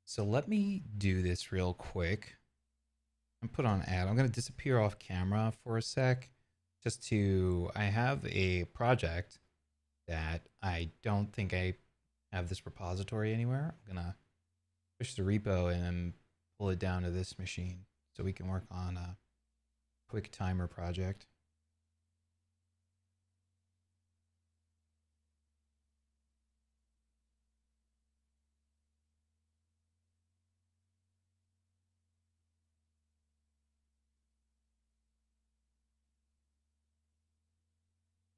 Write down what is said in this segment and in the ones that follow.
So let me do this real quick and put on ad. I'm going to disappear off camera for a sec I have a project that I don't think I have this repository anywhere. I'm going to push the repo and then pull it down to this machine so we can work on a quick timer project.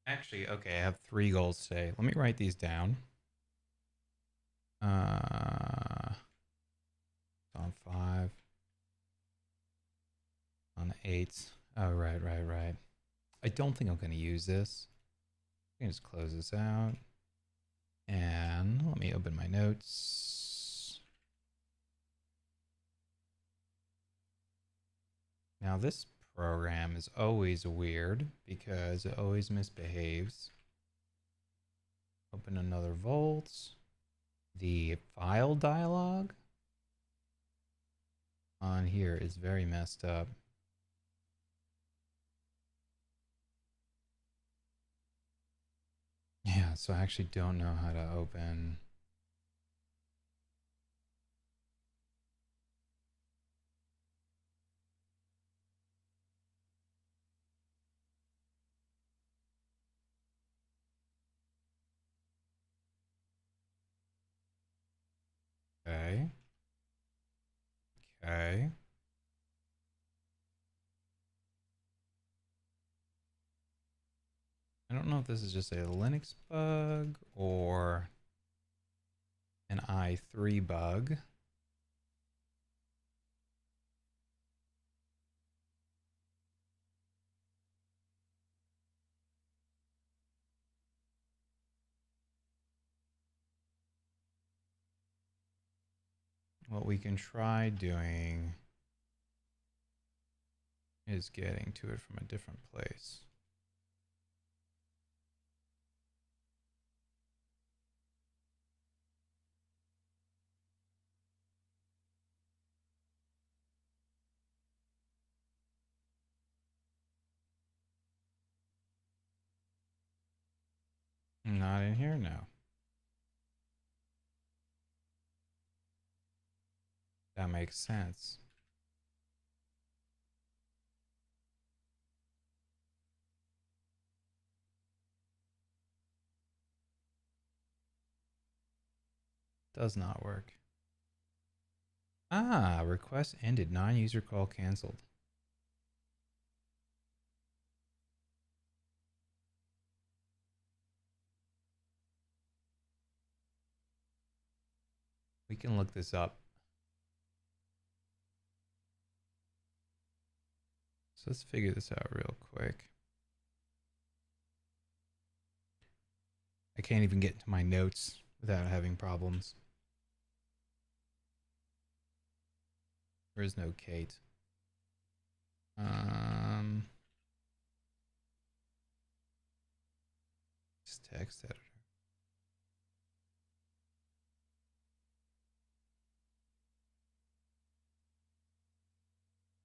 Actually, okay, I have 3 goals today. Let me write these down. On 5, on 8. Oh, right. I don't think I'm going to use this. I can just close this out. And let me open my notes. Now this program is always weird because it always misbehaves. Open another Vault. The file dialog on here is very messed up. Yeah, so I actually don't know how to open. Okay. Okay. I don't know if this is just a Linux bug or an i3 bug. What we can try doing is getting to it from a different place. Not in here, no. That makes sense. Does not work. Ah, request ended. Non-user call canceled. We can look this up. So let's figure this out real quick. I can't even get into my notes without having problems. There is no Kate. Just text editor.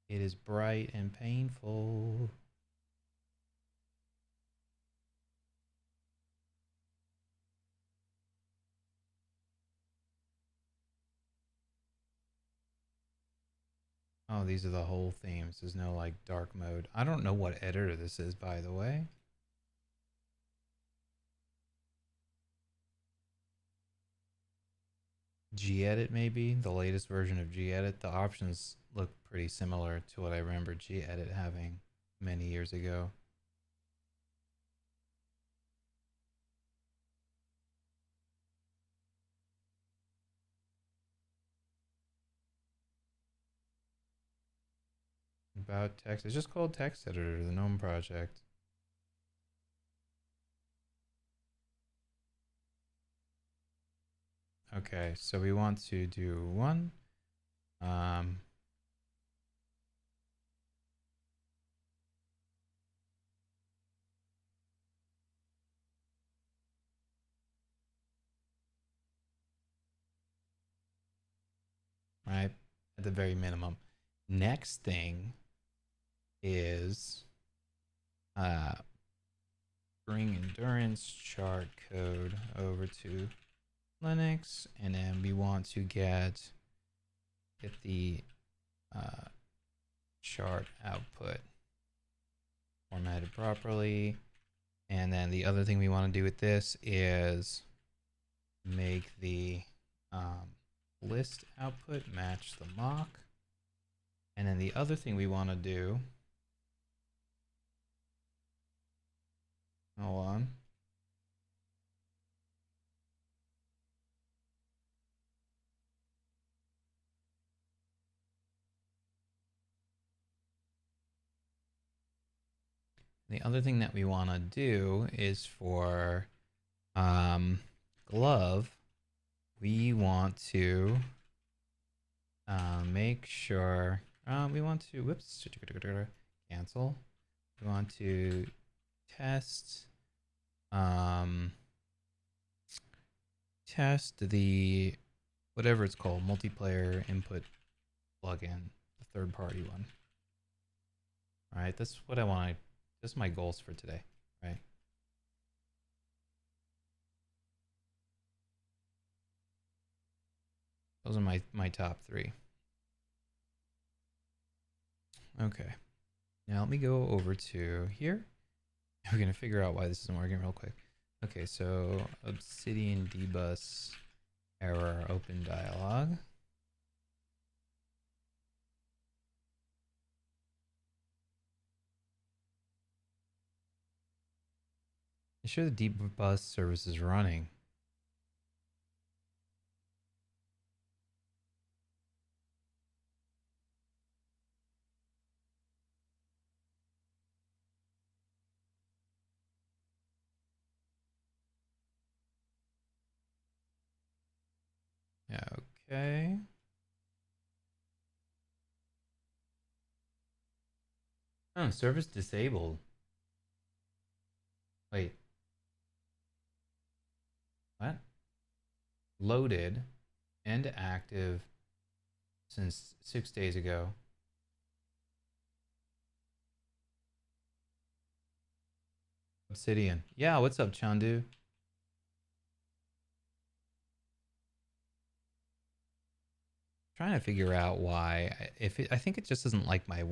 It is bright and painful. Oh, these are the whole themes. There's no like dark mode. I don't know what editor this is, by the way. Gedit maybe, the latest version of Gedit. The options look pretty similar to what I remember Gedit having many years ago. About text, it's just called text editor, the GNOME project. Okay, so we want to do one. right? At the very minimum. Next thing is bring endurance chart code over to Linux, and then we want to get the chart output formatted properly. And then the other thing we want to do with this is make the list output match the mock. And then the other thing we want to do, hold on. The other thing that we want to do is for glove, we want to make sure we want to cancel. We want to test test the whatever it's called, multiplayer input plugin, the third-party one. All right, that's what I want. That's my goals for today, right? Those are my top 3. Okay, now let me go over to here. We're gonna figure out why this isn't working real quick. Okay, so Obsidian dbus error open dialog. Ensure the dbus service is running. Okay. Oh, service disabled. Wait. What? Loaded and active since 6 days ago. Obsidian. Yeah, what's up, Chandu? Trying to figure out why. I think it just doesn't like my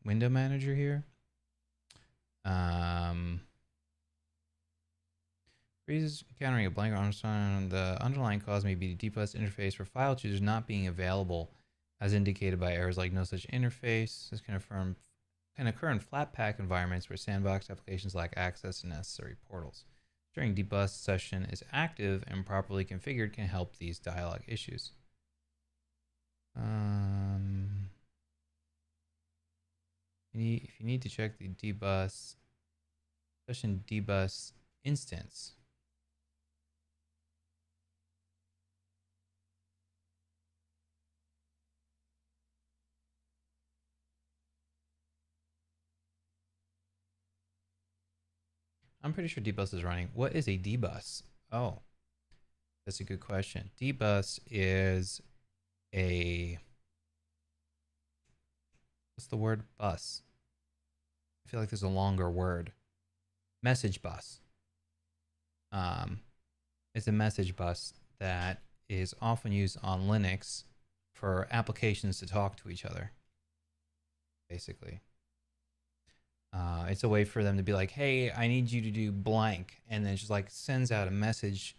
window manager here. Freeze encountering a blank on the underlying cause may be the dbus interface for file choosers not being available, as indicated by errors like no such interface. This can occur in Flatpak environments where sandbox applications lack access to necessary portals. Ensuring dbus session is active and properly configured can help these dialog issues. If you need to check the dbus session dbus instance. I'm pretty sure dbus is running. What is a dbus? Oh, that's a good question. Dbus is what's the word? Bus. I feel like there's a longer word. Message bus. It's a message bus that is often used on Linux for applications to talk to each other, basically. It's a way for them to be like, hey, I need you to do blank. And then it just like sends out a message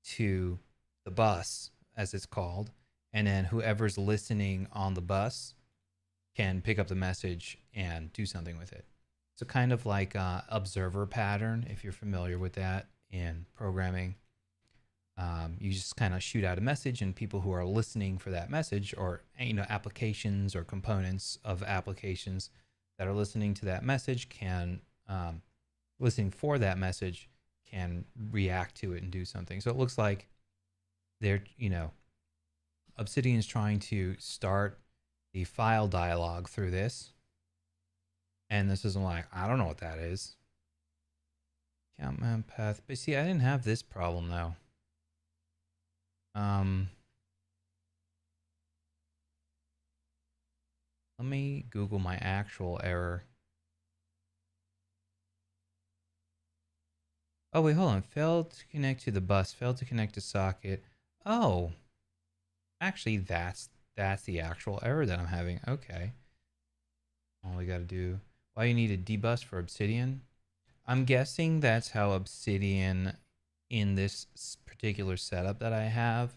to the bus, as it's called. And then whoever's listening on the bus can pick up the message and do something with it. So kind of like observer pattern, if you're familiar with that in programming. You just kind of shoot out a message, and people who are listening for that message, or applications or components of applications that are listening to that message can listening for that message can react to it and do something. So it looks like they're Obsidian is trying to start the file dialog through this, and this isn't like, I don't know what that is. Count map path, but see, I didn't have this problem though. Let me Google my actual error. Oh, wait, hold on. Failed to connect to the bus. Failed to connect to socket. Oh, actually, that's the actual error that I'm having. Okay. All we got to do. Why you need a debus for Obsidian? I'm guessing that's how Obsidian in this particular setup that I have,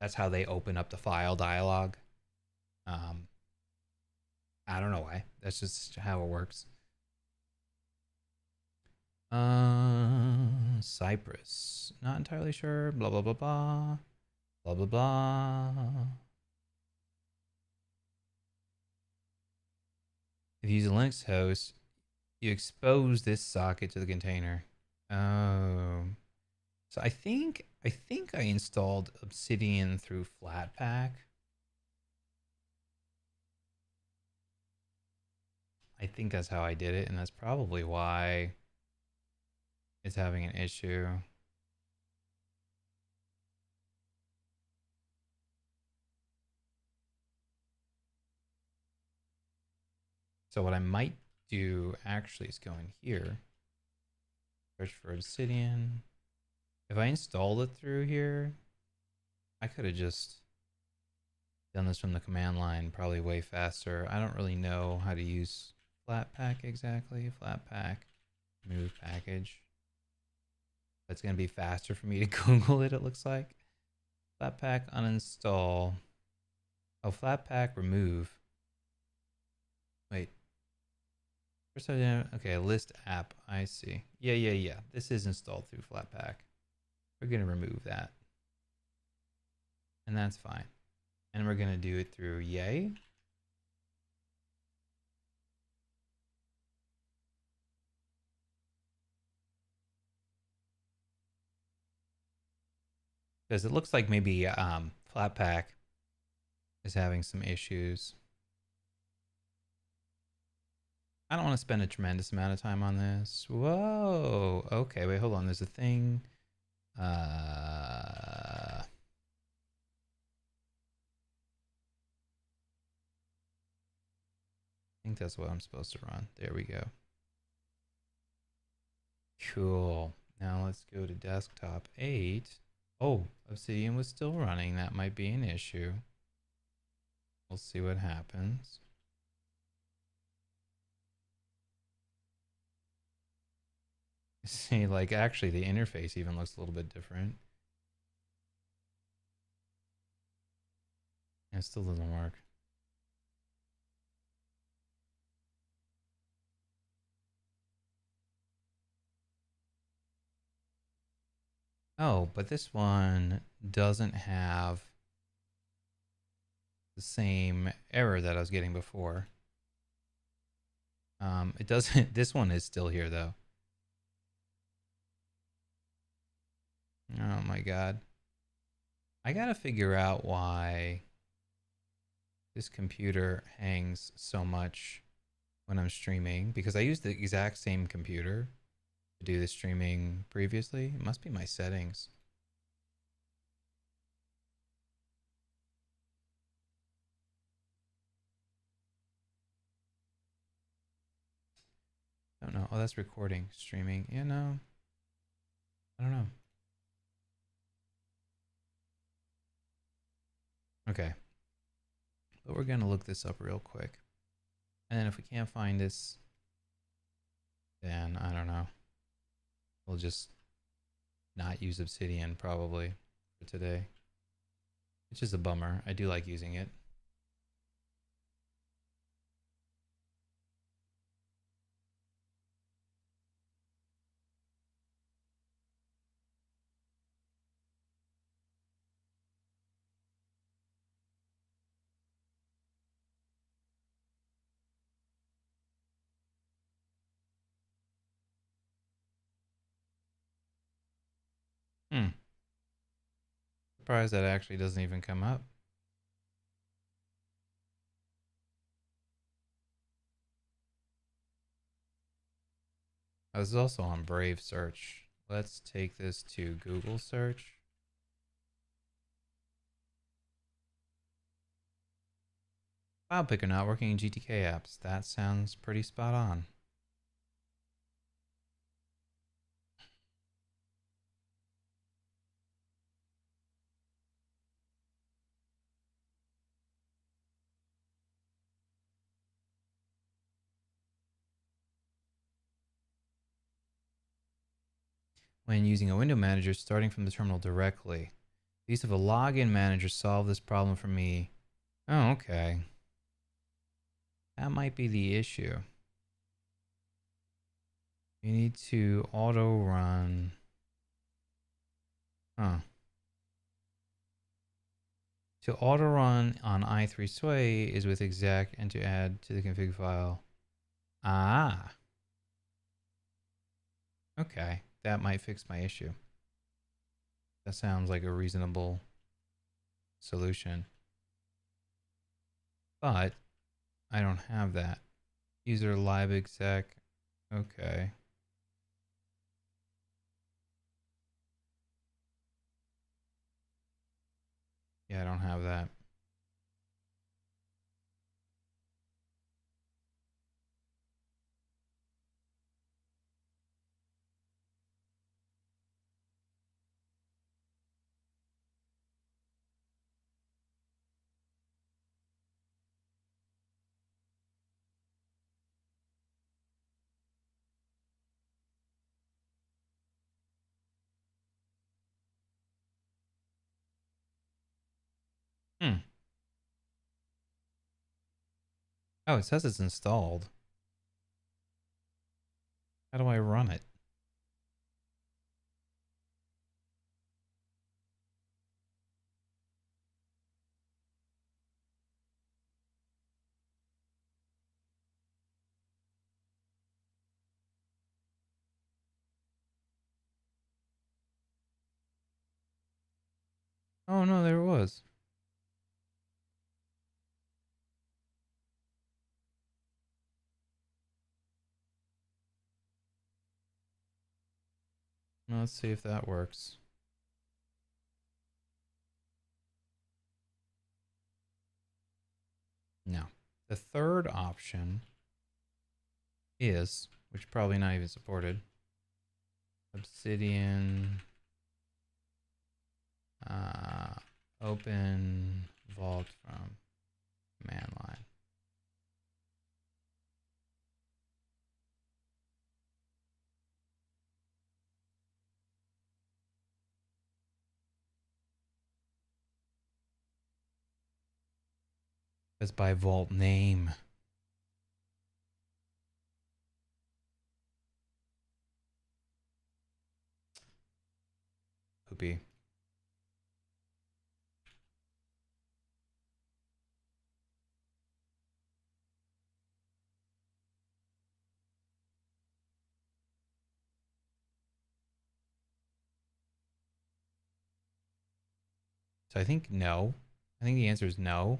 that's how they open up the file dialog. I don't know why. That's just how it works. Cypress. Not entirely sure. Blah, blah, blah, blah. Blah, blah, blah. If you use a Linux host, you expose this socket to the container. Oh. So I think I installed Obsidian through Flatpak. I think that's how I did it, and that's probably why it's having an issue. So what I might do actually is go in here, search for Obsidian. If I installed it through here, I could have just done this from the command line, probably way faster. I don't really know how to use Flatpak exactly. Flatpak, move package. It's going to be faster for me to Google it, it looks like. Flatpak uninstall. Oh, Flatpak remove. Wait. First I didn't, okay, list app. I see. Yeah. This is installed through Flatpak. We're going to remove that. And that's fine. And we're going to do it through yay. Because it looks like maybe Flatpak is having some issues. I don't want to spend a tremendous amount of time on this. Whoa. Okay, wait, hold on. There's a thing. I think that's what I'm supposed to run. There we go. Cool. Now let's go to desktop 8. Oh, Obsidian was still running. That might be an issue. We'll see what happens. See, like actually the interface even looks a little bit different. It still doesn't work. Oh, but this one doesn't have the same error that I was getting before. It doesn't, this one is still here though. Oh my God. I gotta figure out why this computer hangs so much when I'm streaming, because I used the exact same computer to do the streaming previously. It must be my settings. I don't know. Oh, that's recording, streaming. You know, I don't know. Okay. But we're going to look this up real quick. And then if we can't find this, then I don't know. We'll just not use Obsidian probably for today. Which is a bummer. I do like using it. Surprised that actually doesn't even come up. I was also on Brave search. Let's take this to Google search. File picker not working in GTK apps. That sounds pretty spot on. When using a window manager, starting from the terminal directly. The use of a login manager solved this problem for me. Oh, okay. That might be the issue. You need to auto run. Huh. To auto run on i3 Sway is with exec and to add to the config file. Ah. Okay. That might fix my issue. That sounds like a reasonable solution. But I don't have that. User live exec. Okay. Yeah, I don't have that. Hmm. Oh, it says it's installed. How do I run it? Oh no, there it was. Well, let's see if that works. No. The third option is, which probably not even supported, Obsidian open vault from command line. That's by vault name. Poopy. So I think no. I think the answer is no.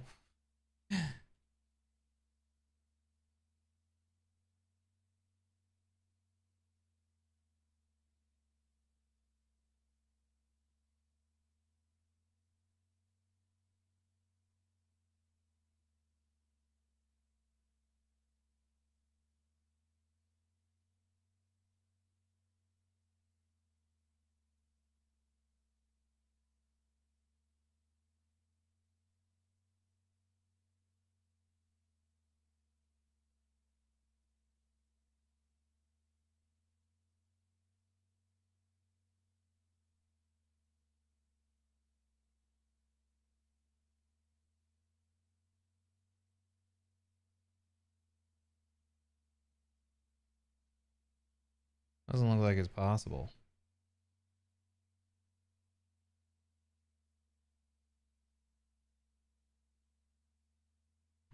Doesn't look like it's possible.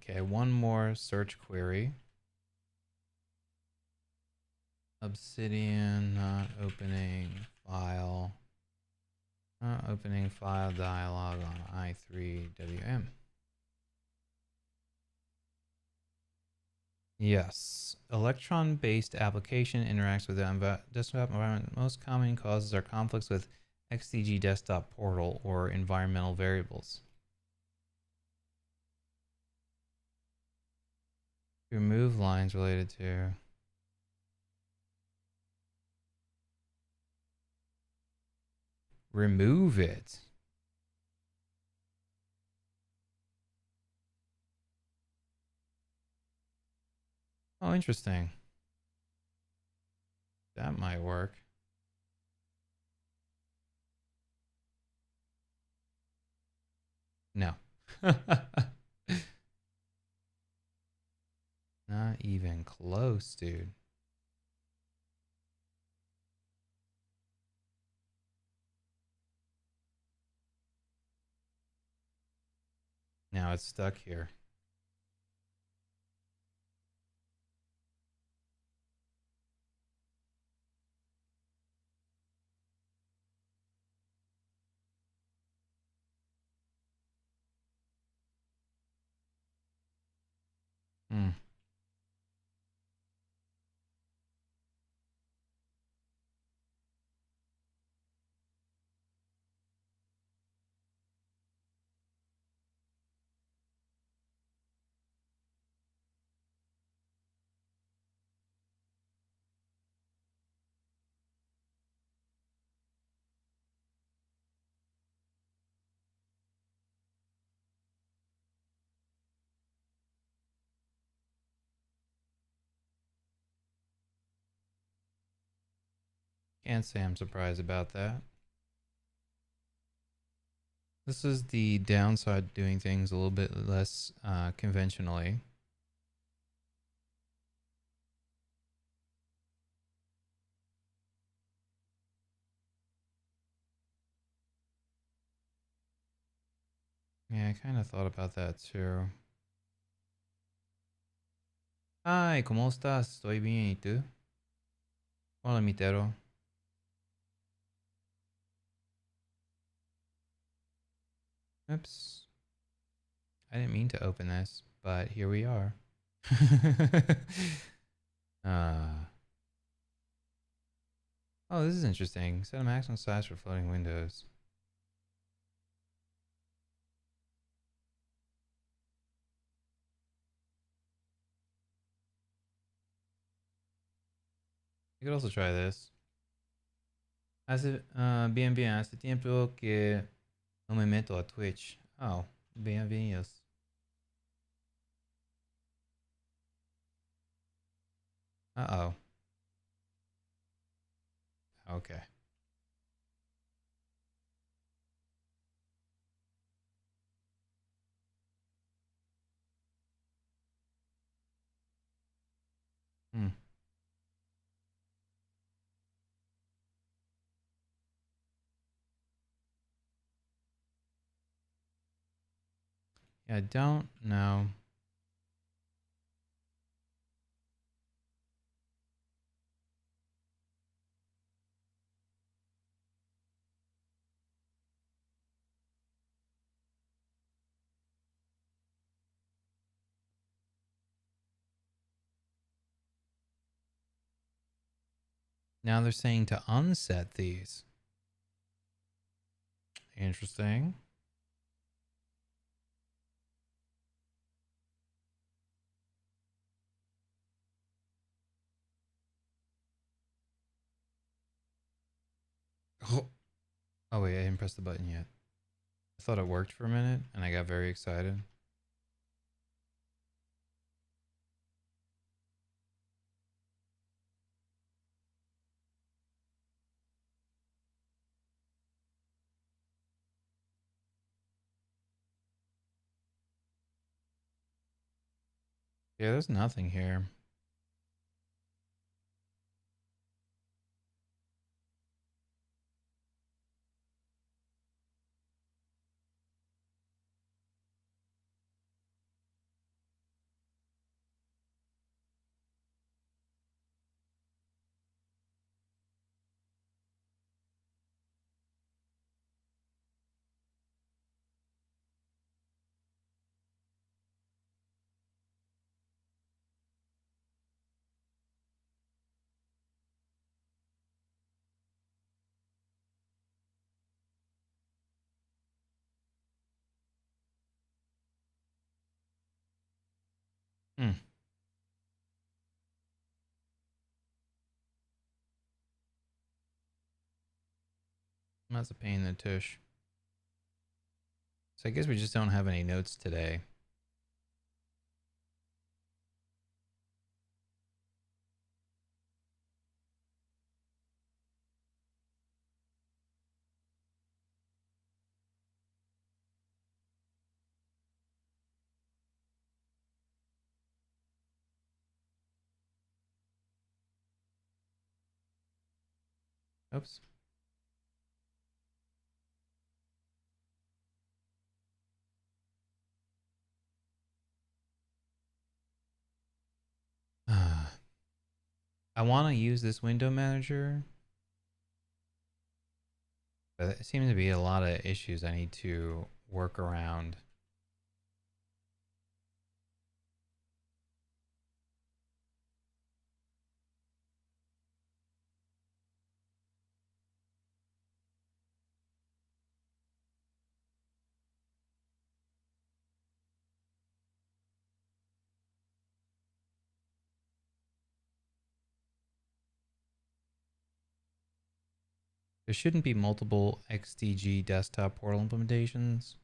Okay, one more search query. Obsidian not opening file. Not opening file dialog on i3WM. Yes. Electron-based application interacts with the desktop environment. Most common causes are conflicts with XDG desktop portal or environmental variables. Remove lines related to. Remove it. Oh, interesting. That might work. No. Not even close, dude. Now it's stuck here. Hmm. Can't say I'm surprised about that. This is the downside doing things a little bit less conventionally. Yeah, I kind of thought about that too. Hi, ¿cómo estás? Estoy bien, ¿y tú? Hola, mitero. Oops. I didn't mean to open this, but here we are. uh, oh, this is interesting. Set a maximum size for floating windows. You could also try this. Bien, bien. Hace tiempo que no me meto a Twitch. Oh, bienvenidos. Uh-oh. Okay. Hmm. Yeah, I don't know. Now they're saying to unset these. Interesting. Oh, oh wait, I didn't press the button yet. I thought it worked for a minute and I got very excited. Yeah, there's nothing here. Hmm. That's a pain in the tush. So I guess we just don't have any notes today. Oops. I want to use this window manager, but there seems to be a lot of issues I need to work around. There shouldn't be multiple XDG desktop portal implementations.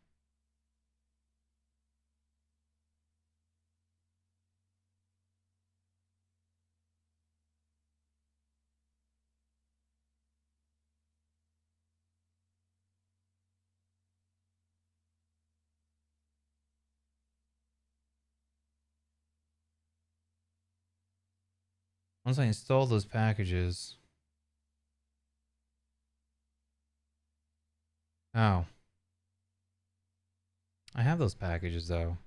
Once I install those packages. Oh. I have those packages though.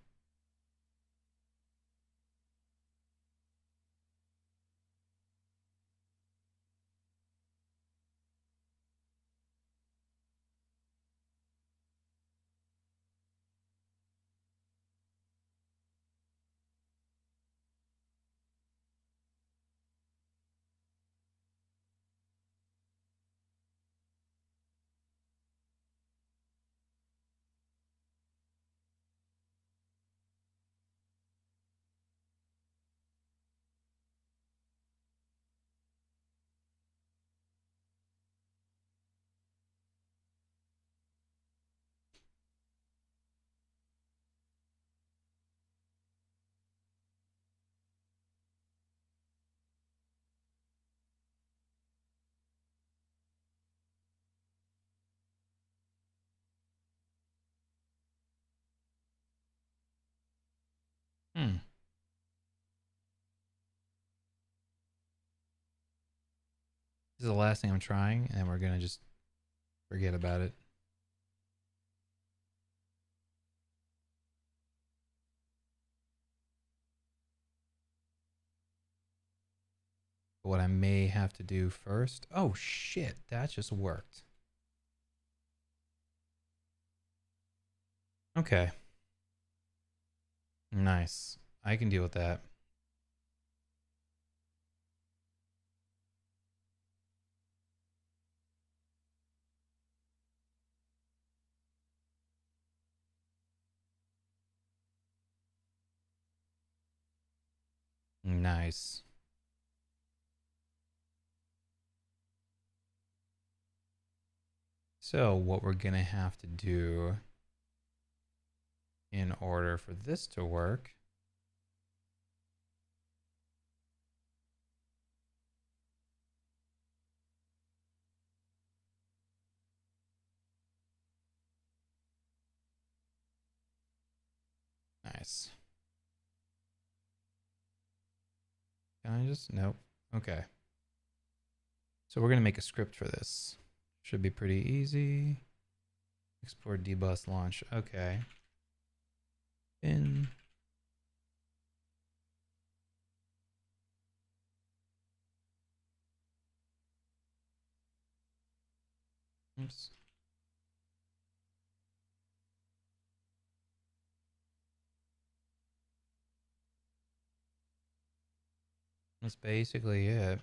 Hmm. This is the last thing I'm trying, and we're gonna just forget about it. But what I may have to do first. Oh shit, that just worked. Okay. Nice. I can deal with that. Nice. So what we're gonna have to do in order for this to work nice. Can I just nope. Okay. So we're gonna make a script for this. Should be pretty easy. Export dbus launch. Okay. In oops. That's basically it.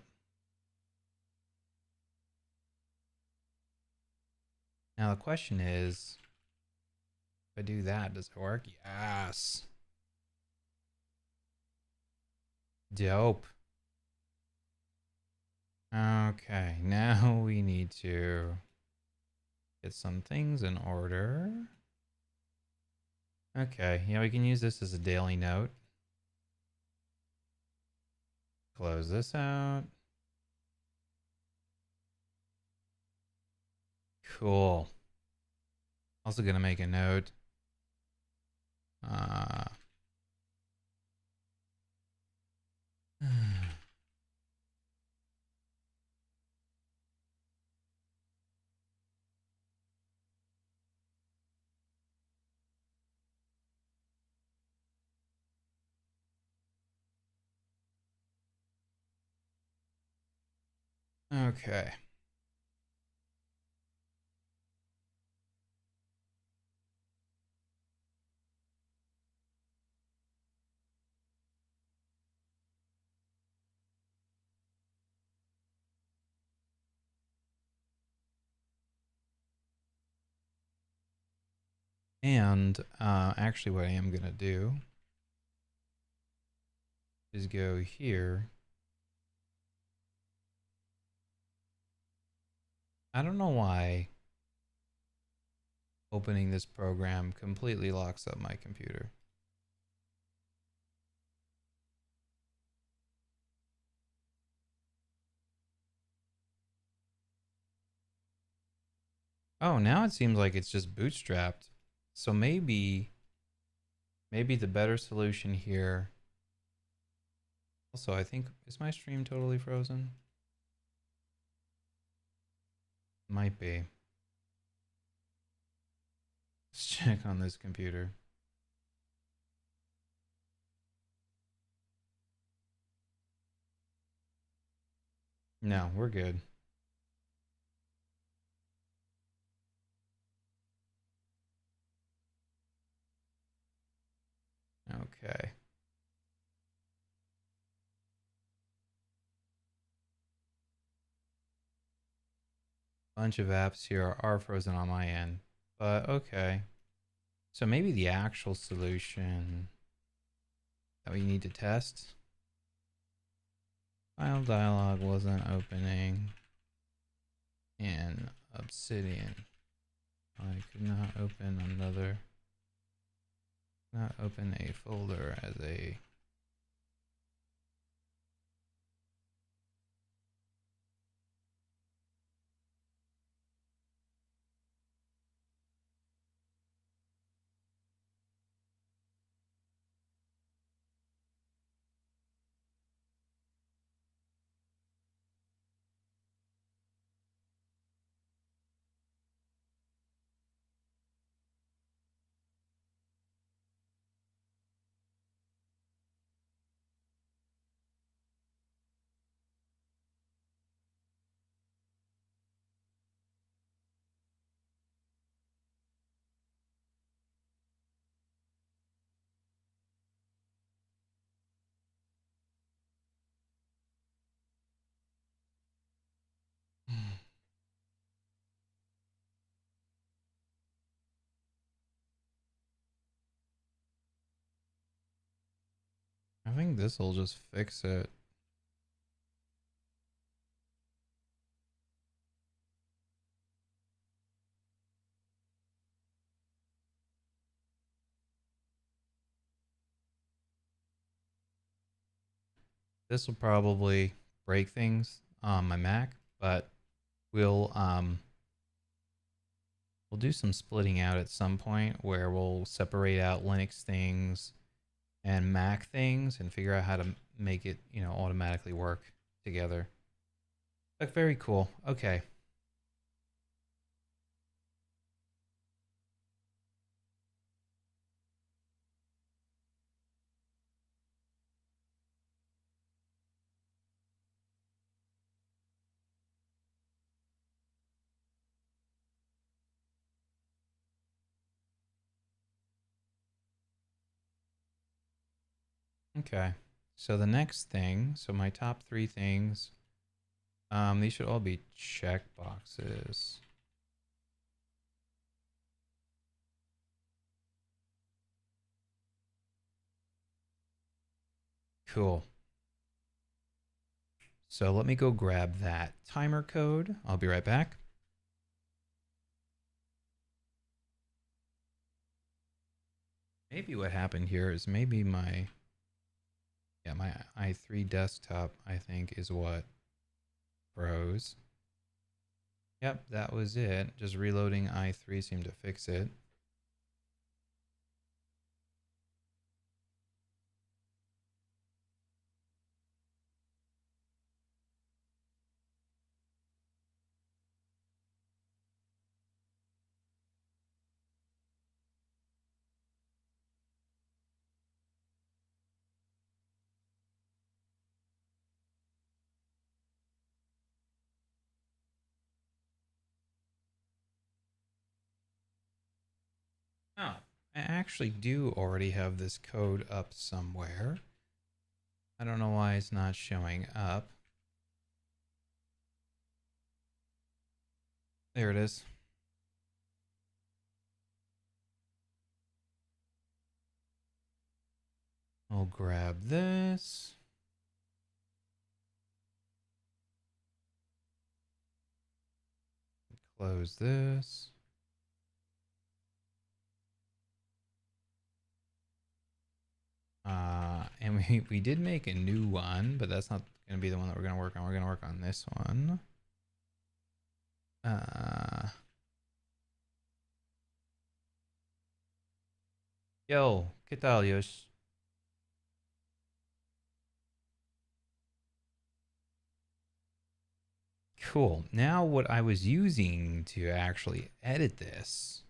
Now the question is, if I do that, does it work? Yes. Dope. Okay, now we need to Get some things in order. Okay, yeah, we can use this as a daily note. Close this out. Cool. Also gonna make a note. Okay. And actually what I am gonna do is go here. I don't know why opening this program completely locks up my computer. Oh, now it seems like it's just bootstrapped. So maybe the better solution here. Also, I think, is my stream totally frozen? Might be. Let's check on this computer. No, we're good. Okay. Bunch of apps here are frozen on my end, but okay. So maybe the actual solution that we need to test. File dialog wasn't opening in Obsidian. I could not open a folder as a I think this will just fix it. This will probably break things on my Mac, but we'll do some splitting out at some point where we'll separate out Linux things and Mac things and figure out how to make it, you know, automatically work together. Like, very cool. Okay. Okay. So the next thing, so my top 3 things, these should all be check boxes. Cool. So let me go grab that timer code. I'll be right back. Maybe what happened here is maybe my i3 desktop, I think, is what froze. Yep, that was it. Just reloading i3 seemed to fix it. Oh, I actually do already have this code up somewhere. I don't know why it's not showing up. There it is. I'll grab this. Close this. And we did make a new one, but that's not going to be the one that we're going to work on. We're going to work on this one. Yo, ¿qué tal, Yosh? Cool. Now what I was using to actually edit this.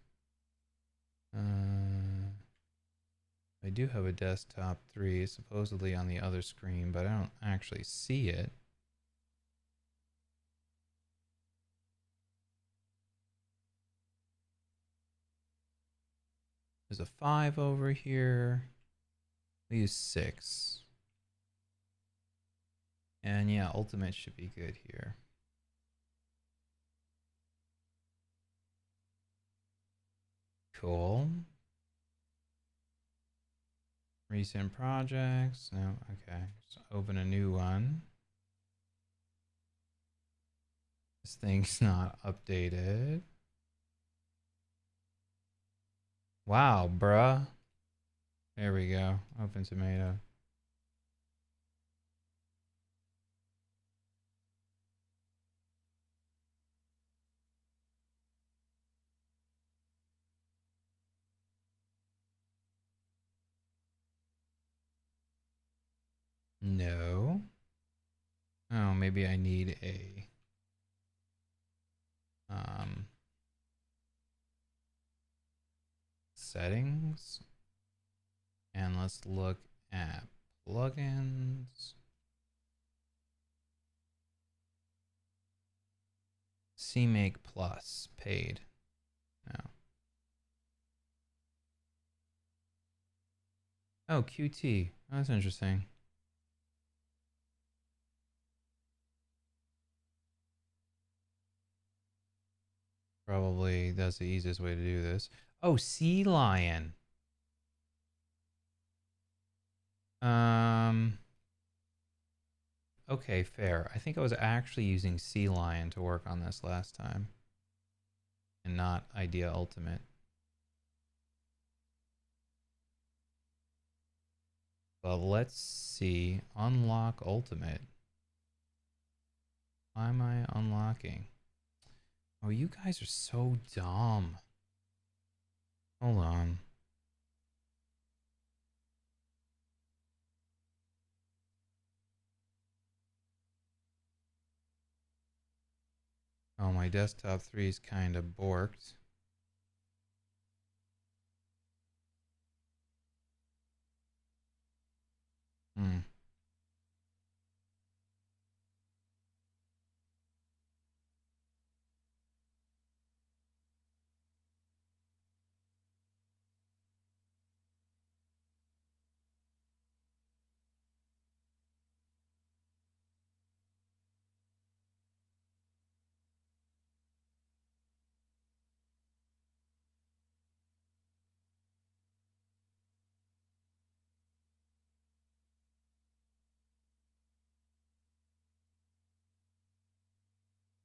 I do have a desktop 3 supposedly on the other screen, but I don't actually see it. There's a 5 over here. We use 6. And yeah, Ultimate should be good here. Cool. Recent projects. No, okay. So open a new one. This thing's not updated. Wow, bruh. There we go. Open tomato. No. Oh, maybe I need a settings. And let's look at plugins. CMake Plus paid. No. Oh, QT. Oh, that's interesting. Probably that's the easiest way to do this. Oh, Sea Lion. Okay, fair. I think I was actually using Sea Lion to work on this last time. And not Idea Ultimate. But let's see. Unlock Ultimate. Why am I unlocking? Oh, you guys are so dumb. Hold on. Oh, my desktop 3 is kind of borked. Hmm.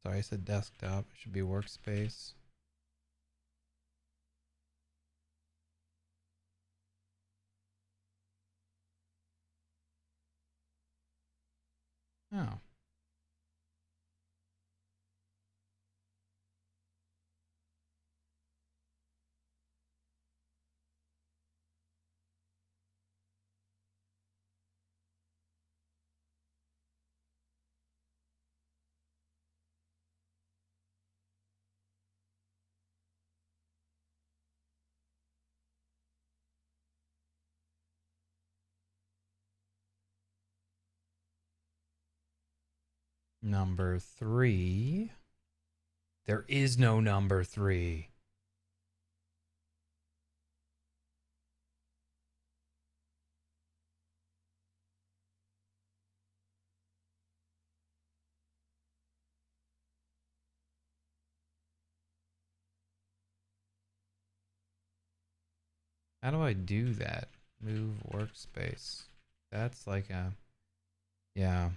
Sorry, I said desktop. It should be workspace. Oh. Number 3. There is no number 3. How do I do that? Move workspace. That's like a... Yeah.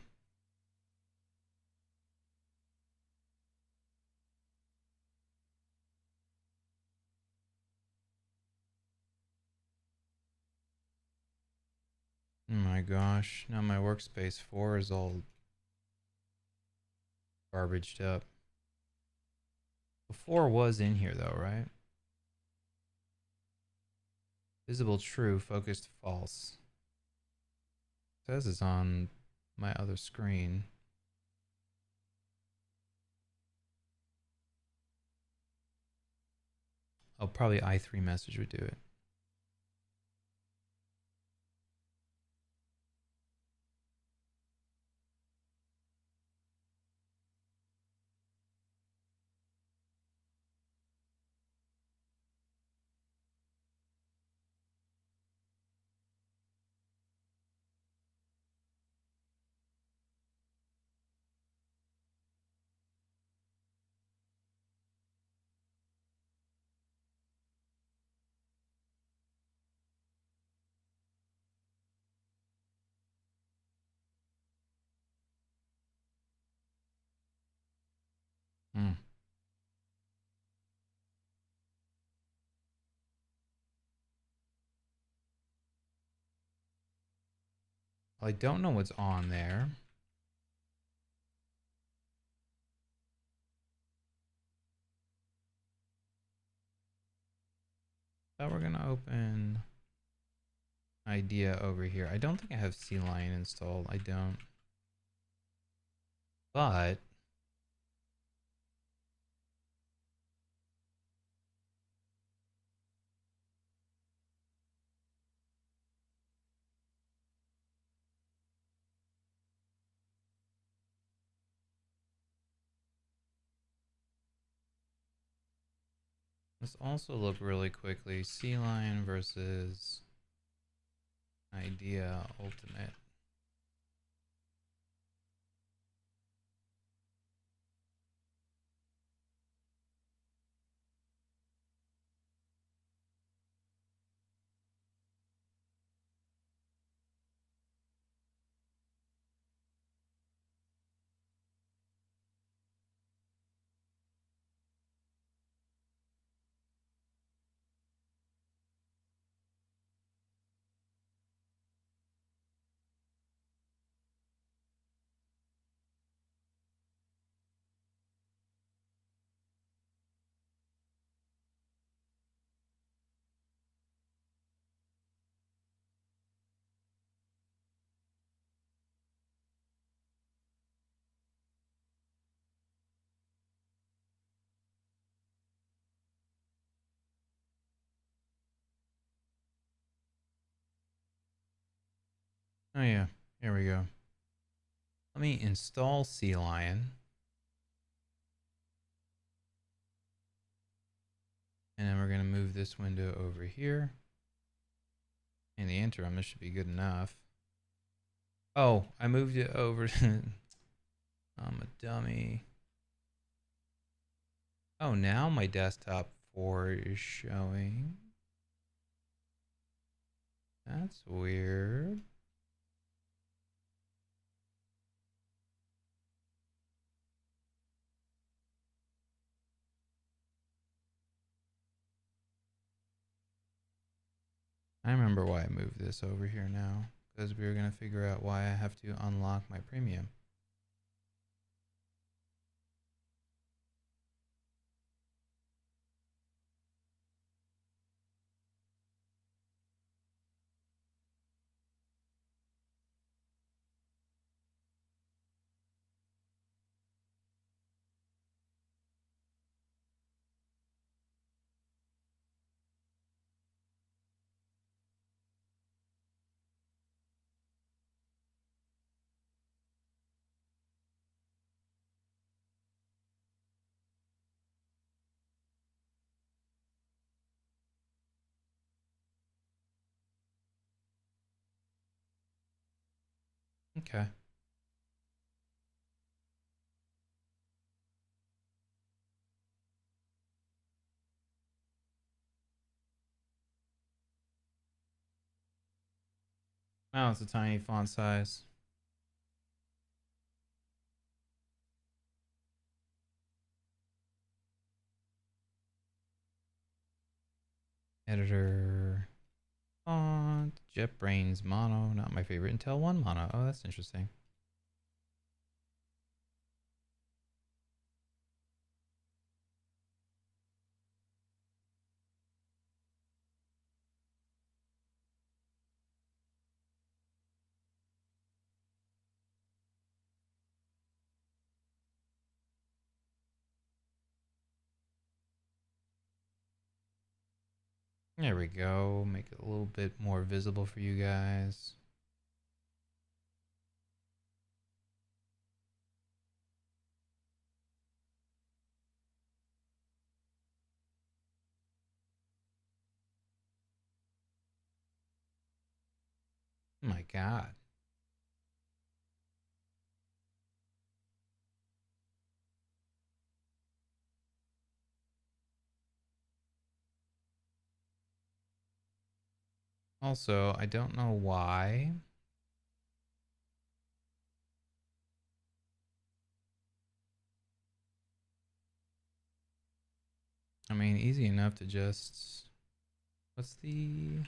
Oh my gosh. Now my workspace 4 is all garbaged up. The 4 was in here though, right? Visible true, focused false. It says it's on my other screen. Oh, probably i3 message would do it. Hmm. Well, I don't know what's on there. Thought we're gonna open idea over here. I don't think I have C-Line installed. I don't. But let's also look really quickly. C-Line versus idea ultimate. Oh yeah, here we go. Let me install C-Line. And then we're gonna move this window over here. In the interim, this should be good enough. Oh, I moved it over. I'm a dummy. Oh, now my desktop 4 is showing. That's weird. I remember why I moved this over here now. Because we were going to figure out why I have to unlock my premium. Okay. Wow, it's a tiny font size. Editor. Font. JetBrains Mono. Not my favorite. Intel 1 Mono. Oh, that's interesting. There we go. Make it a little bit more visible for you guys. Oh my God. Also, I don't know why. I mean, easy enough to just... What's the...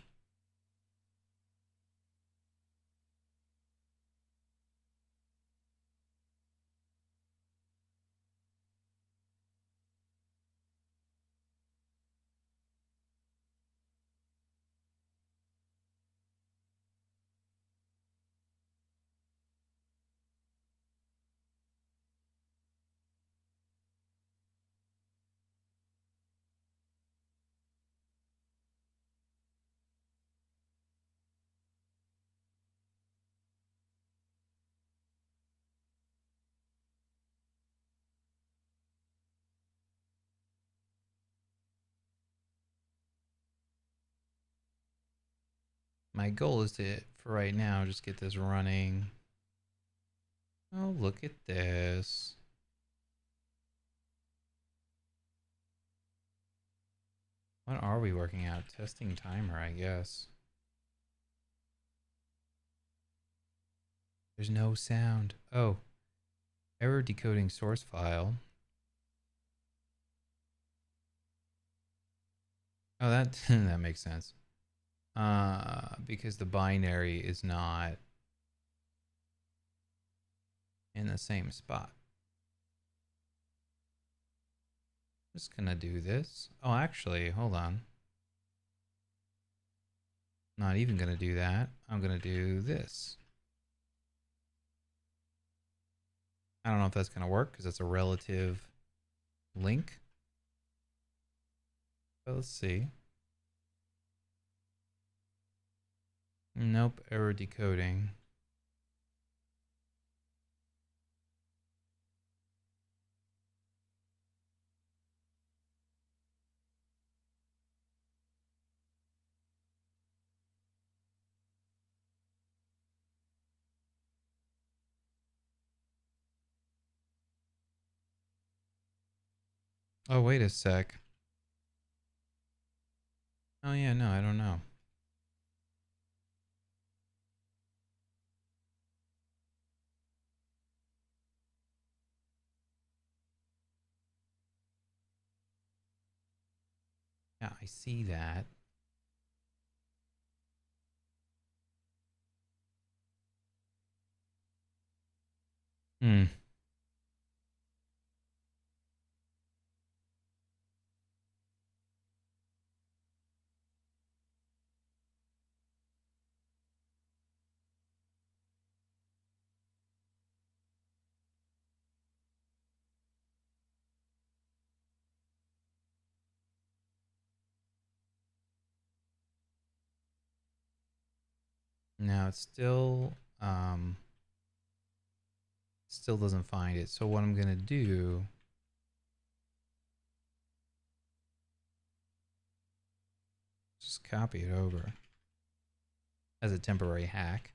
My goal is to, for right now, just get this running. Oh, look at this. What are we working out? Testing timer, I guess. There's no sound. Oh, error decoding source file. Oh, that that makes sense. Because the binary is not in the same spot. Just gonna do this. Oh, actually, hold on. Not even gonna do that. I'm gonna do this. I don't know if that's gonna work because it's a relative link. But let's see. Nope, error decoding. Oh, wait a sec. Oh yeah, no, I don't know. Yeah, I see that. Hmm. Now it's still doesn't find it. So what I'm gonna do, just copy it over as a temporary hack.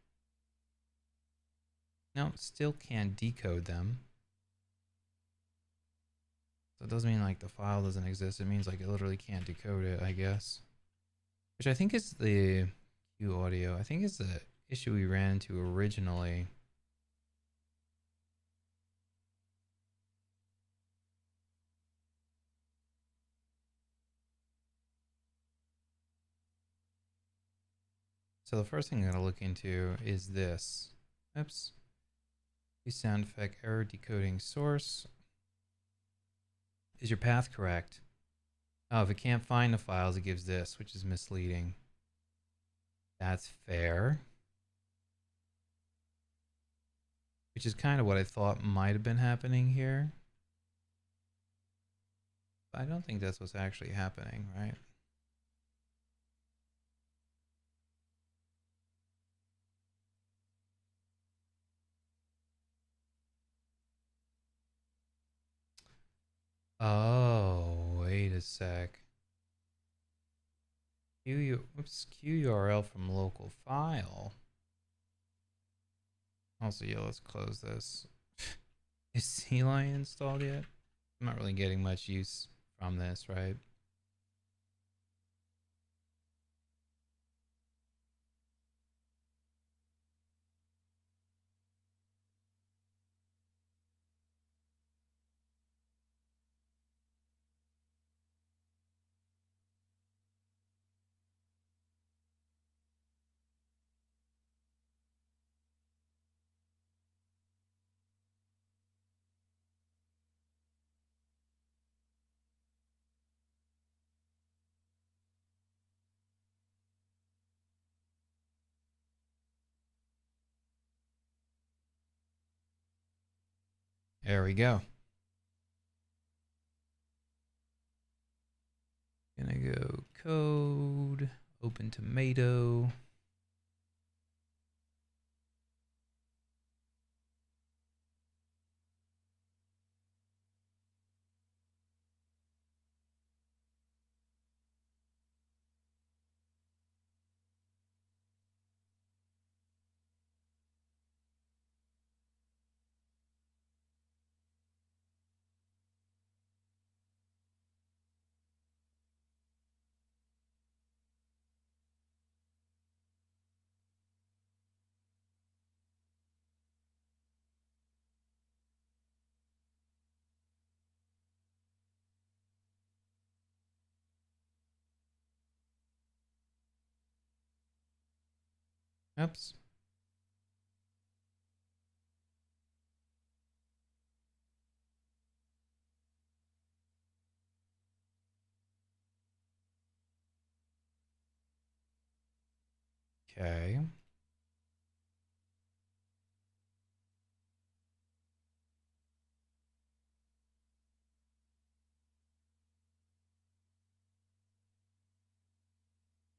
No, still can't decode them. So it doesn't mean like the file doesn't exist. It means like it literally can't decode it, I guess. Which I think is the Q audio. I think is the issue we ran into originally. So the first thing I'm gonna look into is this. Oops. Use sound effect error decoding source. Is your path correct? Oh, if it can't find the files, it gives this, which is misleading. That's fair. Which is kind of what I thought might have been happening here. But I don't think that's what's actually happening, right? Oh, wait a sec. QURL from local file. Also, yeah, let's close this. Is CLI installed yet? I'm not really getting much use from this, right? There we go. Gonna go code, open tomato. Oops. Okay.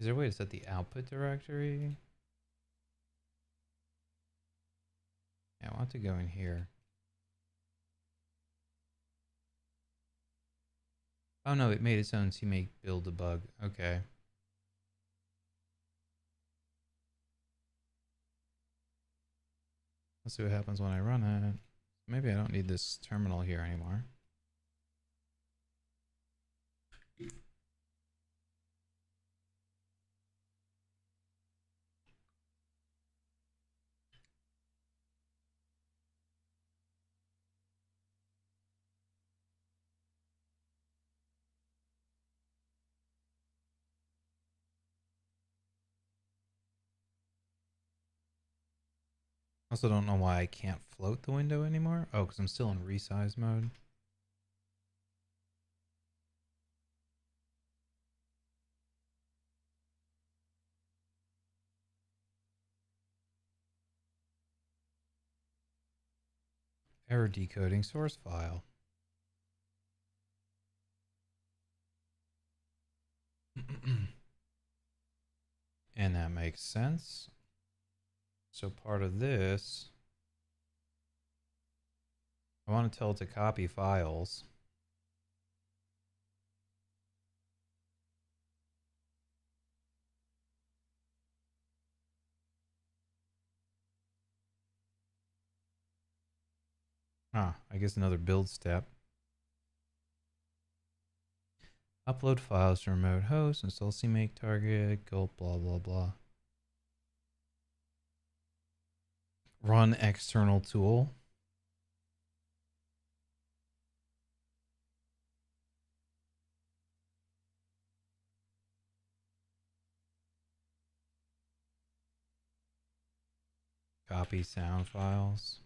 Is there a way to set the output directory? Yeah, I want to go in here. Oh no, it made its own CMake build debug. Okay. Let's see what happens when I run it. Maybe I don't need this terminal here anymore. Also don't know why I can't float the window anymore. Oh, because I'm still in resize mode. Error decoding source file. And that makes sense. So part of this, I want to tell it to copy files. Ah, I guess another build step. Upload files to remote host, install CMake target, gulp, blah, blah, blah. Run external tool. Copy sound files.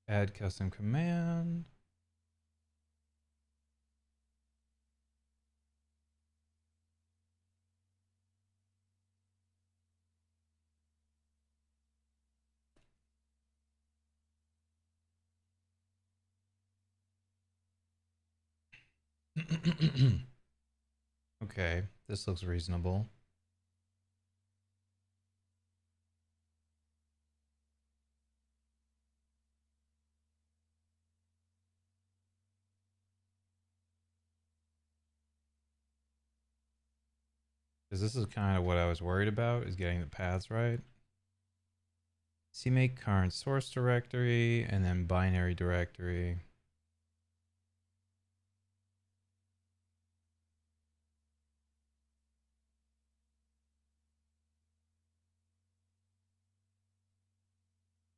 Add custom command. Okay, this looks reasonable. Because this is kind of what I was worried about, is getting the paths right. CMake current source directory and then binary directory.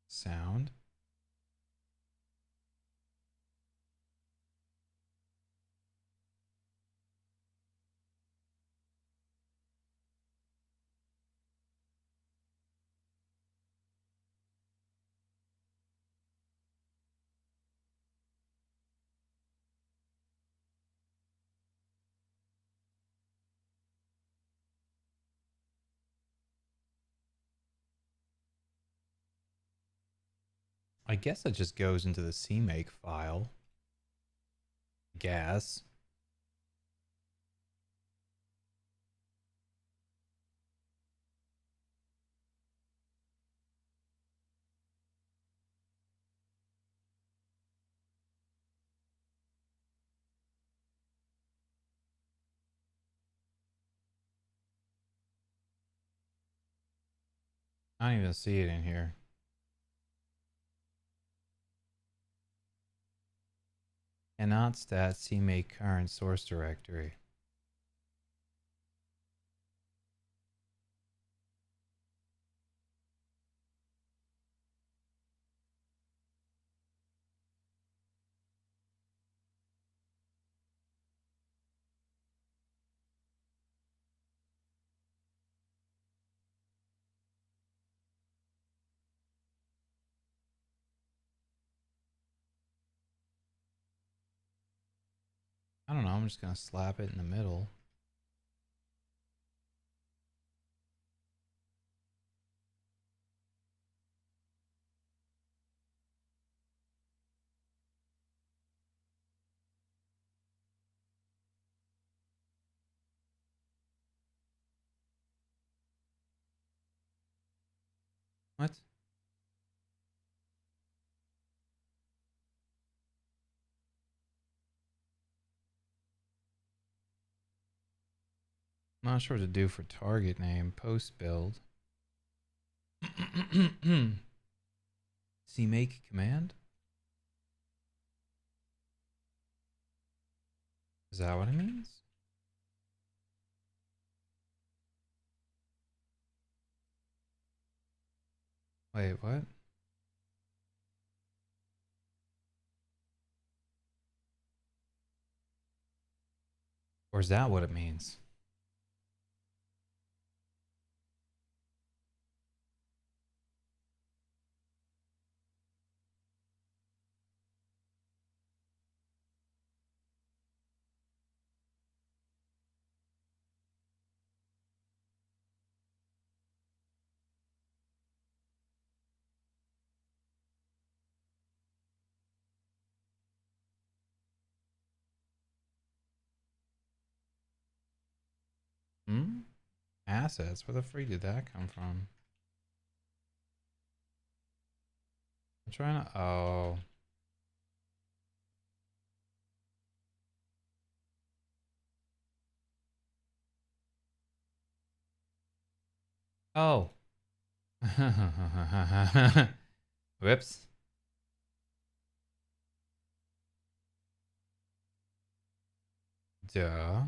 Sound. I guess it just goes into the CMake file. Guess. I don't even see it in here. Cannot stat CMake current source directory. I don't know, I'm just gonna slap it in the middle. What? I'm not sure what to do for target name. Post build. CMake command? Is that what it means? Wait, what? Or is that what it means? Hmm? Assets? Where the freak did that come from? I'm trying to... Oh. Oh. Whoops. Duh.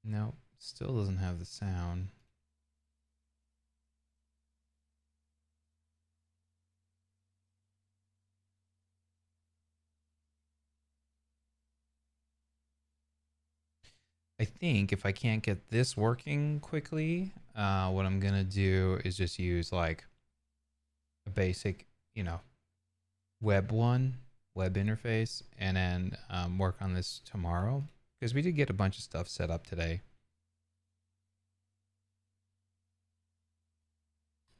Nope. Still doesn't have the sound. I think if I can't get this working quickly, what I'm gonna do is just use like a basic, you know, web interface, and then work on this tomorrow because we did get a bunch of stuff set up today.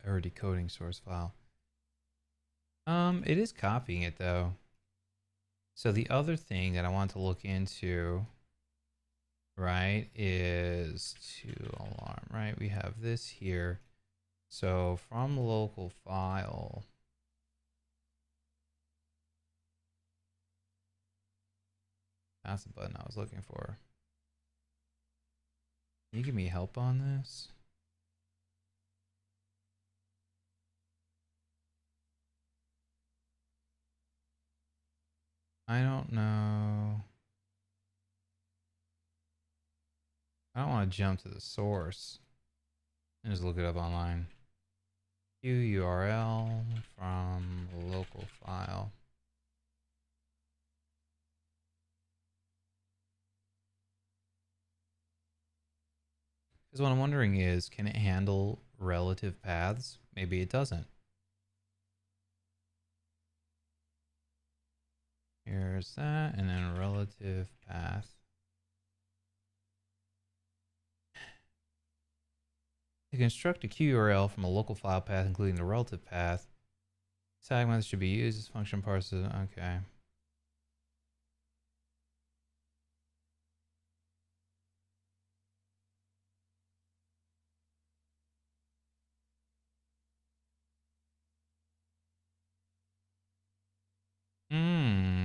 Or decoding source file. It is copying it though. So the other thing that I want to look into, right, is to alarm, right? We have this here. So from local file, that's the button I was looking for. Can you give me help on this? I don't know. I don't want to jump to the source and just look it up online. URL from local file. Because what I'm wondering is, can it handle relative paths? Maybe it doesn't. Here's that, and then relative path. To construct a QURL from a local file path, including the relative path, tag method should be used as function parses. Okay.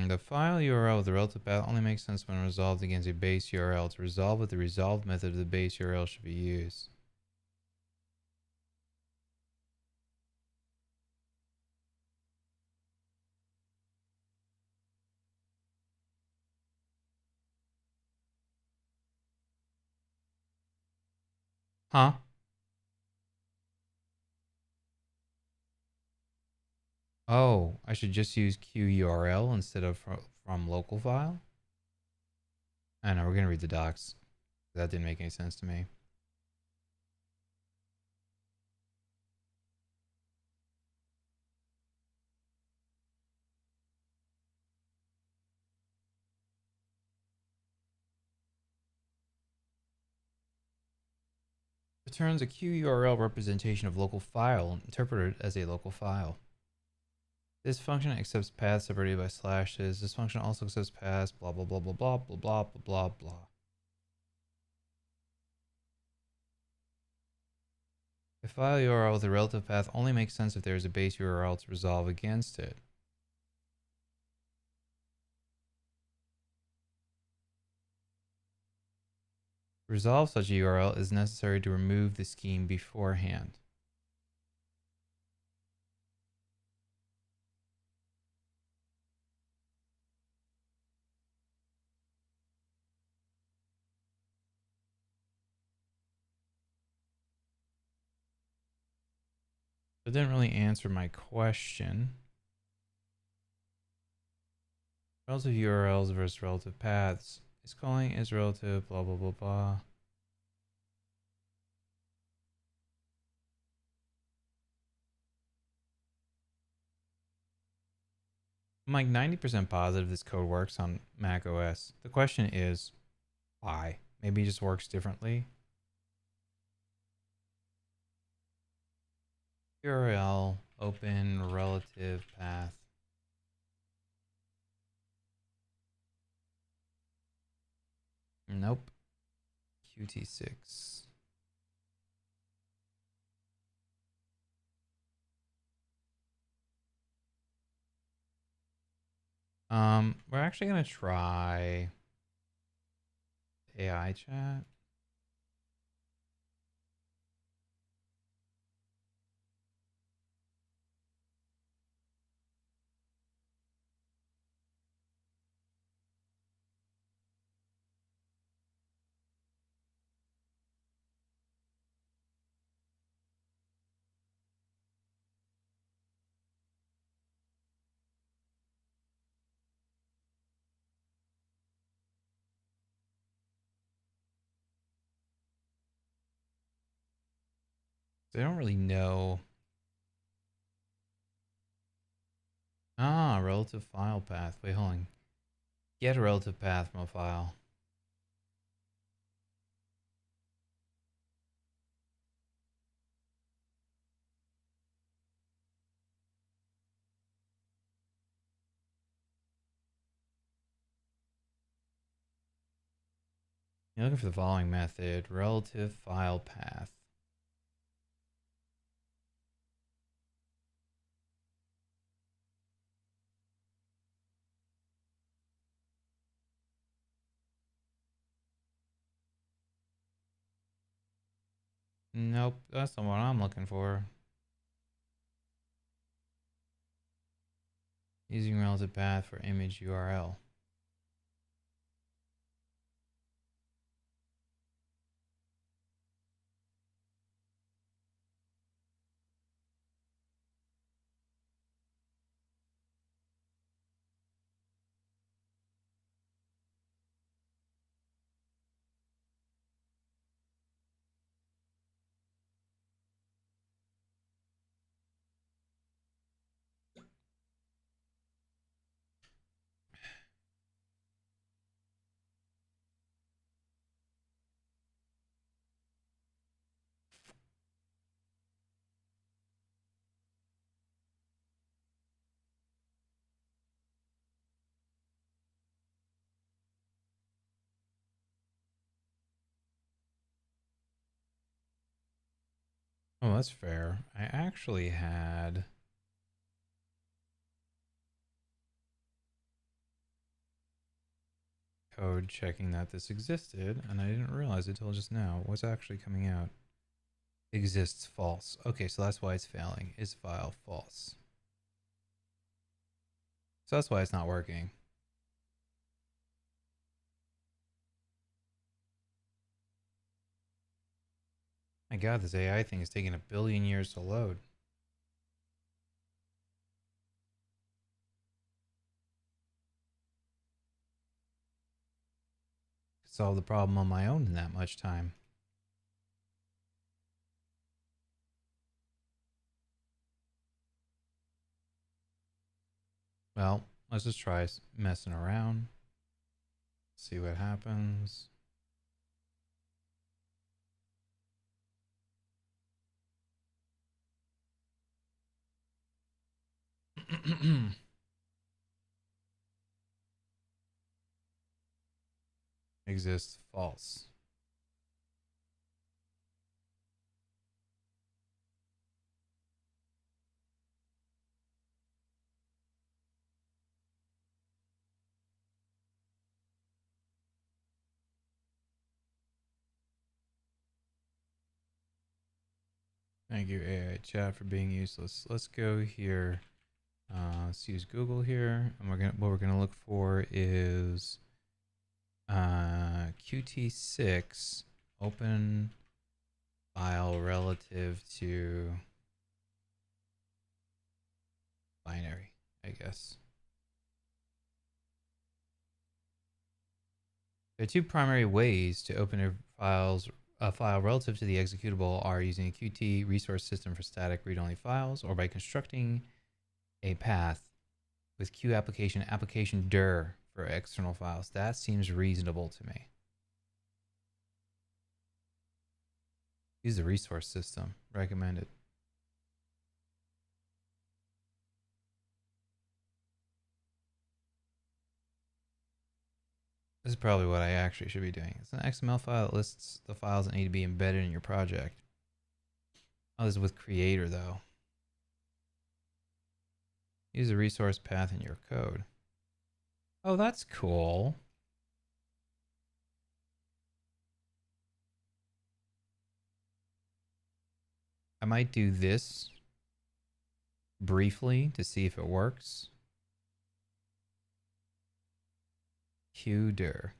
The file URL with the relative path only makes sense when resolved against a base URL. To resolve with the resolved method, the base URL should be used. Huh? Oh, I should just use QURL instead of from local file? I know, we're going to read the docs. That didn't make any sense to me. Returns a QURL representation of local file interpreted as a local file. This function accepts paths separated by slashes. This function also accepts paths, blah, blah, blah, blah, blah, blah, blah, blah, blah, blah. A file URL with a relative path only makes sense if there is a base URL to resolve against it. To resolve such a URL, it is necessary to remove the scheme beforehand. It didn't really answer my question. Relative URLs versus relative paths. Is calling is relative, blah, blah, blah, blah. I'm like 90% positive this code works on Mac OS. The question is, why? Maybe it just works differently. URL, open, relative path. Nope. Qt6. We're actually gonna try AI chat. They don't really know. Ah, relative file path. Wait, hold on. Get a relative path from a file. You're looking for the following method. Relative file path. Nope, that's not what I'm looking for. Using relative path for image URL. Oh, that's fair. I actually had code checking that this existed, and I didn't realize it until just now. What's actually coming out? Exists false. Okay, so that's why it's failing. Is file false? So that's why it's not working. My God, this AI thing is taking 1 billion years to load. Could solve the problem on my own in that much time. Well, let's just try messing around. See what happens. Exists false. Thank you, AI chat, for being useless. Let's go here. Let's use Google here, and what we're gonna look for is Qt6 open file relative to binary, I guess. There are two primary ways to open a file relative to the executable are using a Qt resource system for static read-only files, or by constructing a path with Q application dir for external files. That seems reasonable to me. Use the resource system. Recommended. This is probably what I actually should be doing. It's an XML file that lists the files that need to be embedded in your project. Oh, this is with Creator though. Use the resource path in your code. Oh, that's cool. I might do this briefly to see if it works. Qdir.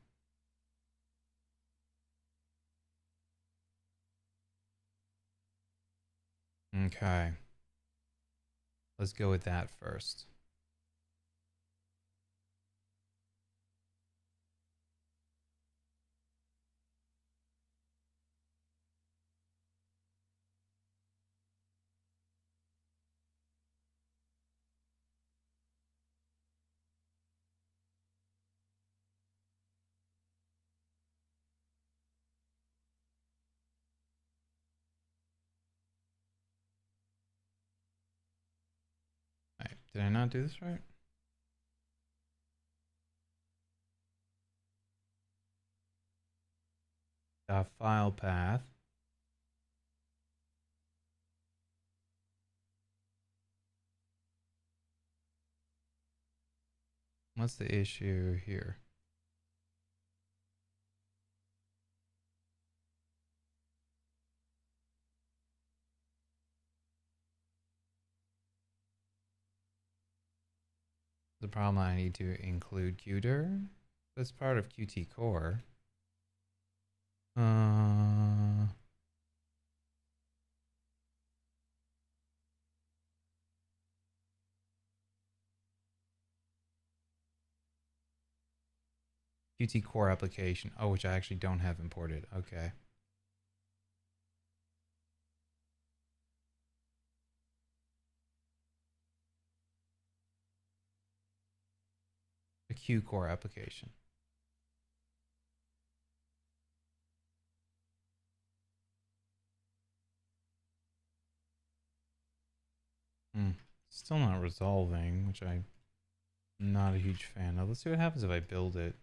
Okay. Let's go with that first. All right. Did I not do this right? File path. What's the issue here? The problem I need to include Qdir. That's part of Qt core. Qt core application. Oh, which I actually don't have imported. Okay. The Q core application. Still not resolving, which I'm not a huge fan of. Let's see what happens if I build it.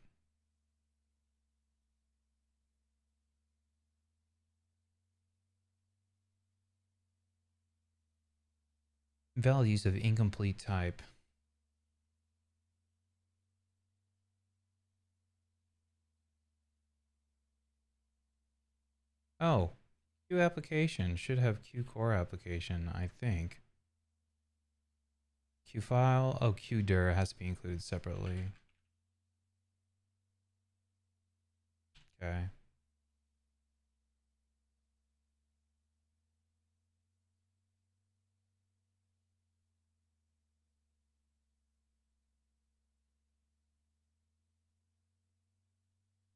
Values of incomplete type. Oh, Q application should have Q core application, I think. Q file. Oh, Qdir has to be included separately. Okay.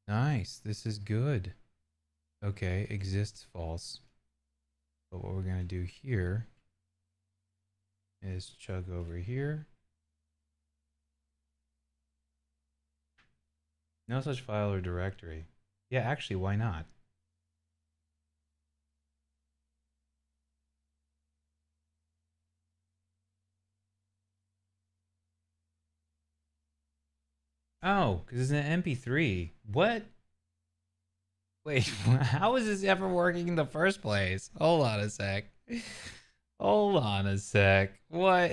Nice. This is good. Okay, exists false. But what we're going to do here is chug over here. No such file or directory. Yeah, actually, why not? Oh, because it's an MP3. What? Wait, how is this ever working in the first place? Hold on a sec. Hold on a sec. What?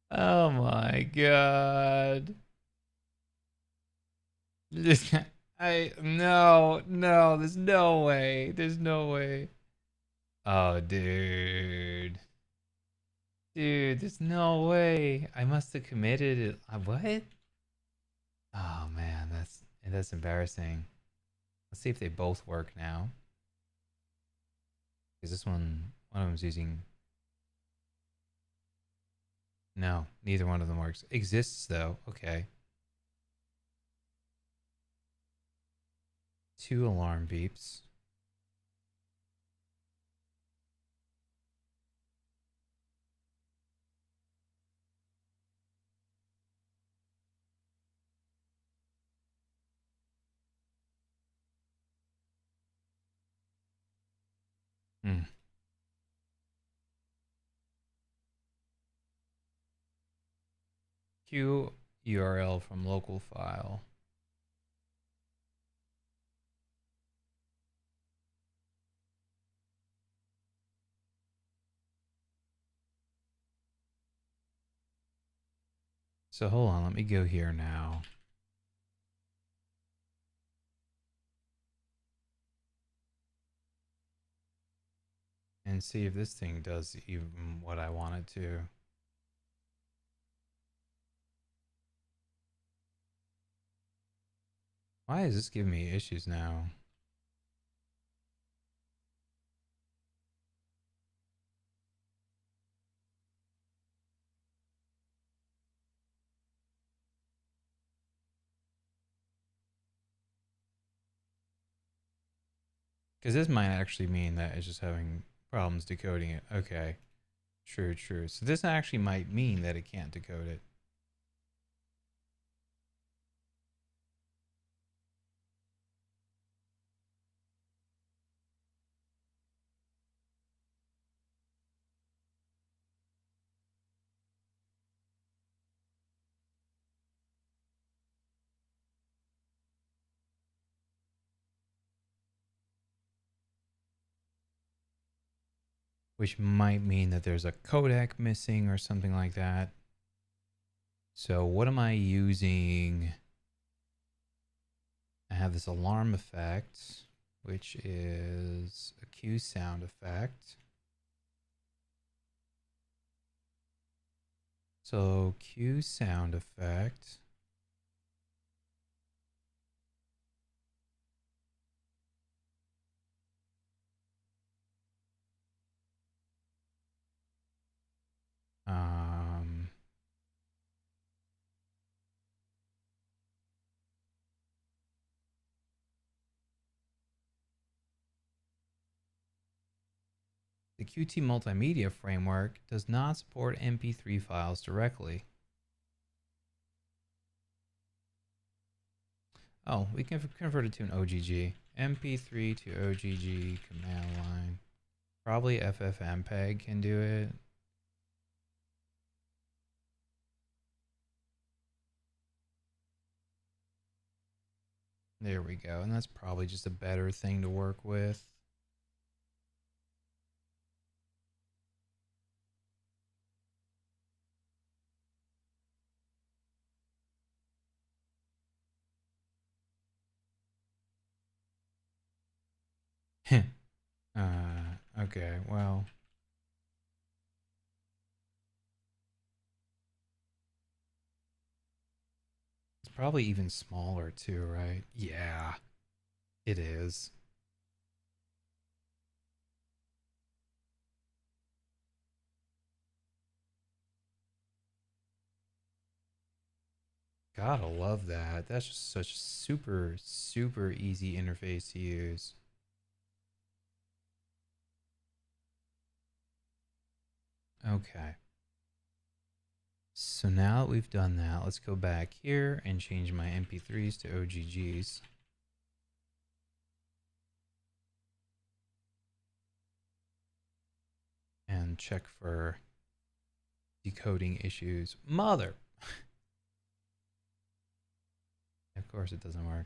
Oh my god. No, there's no way. There's no way. Oh, dude. Dude, there's no way. I must have committed it. What? Oh man, that's embarrassing. Let's see if they both work now. Because this one of them's using. No, neither one of them works. Exists though. Okay. 2 alarm beeps. Q URL from local file. So hold on, let me go here now. And see if this thing does even what I want it to. Why is this giving me issues now? Because this might actually mean that it's just having problems decoding it. Okay. True, true. So this actually might mean that it can't decode it. Which might mean that there's a codec missing or something like that. So what am I using? I have this alarm effect, which is a Q sound effect. So Q sound effect. The Qt multimedia framework does not support MP3 files directly. Oh, we can convert it to an OGG. MP3 to OGG command line. Probably FFmpeg can do it. There we go. And that's probably just a better thing to work with. Okay, well. It's probably even smaller too, right? Yeah, it is. Gotta love that. That's just such super, super easy interface to use. Okay. So now that we've done that, let's go back here and change my MP3s to OGGs. And check for decoding issues. Mother! Of course it doesn't work.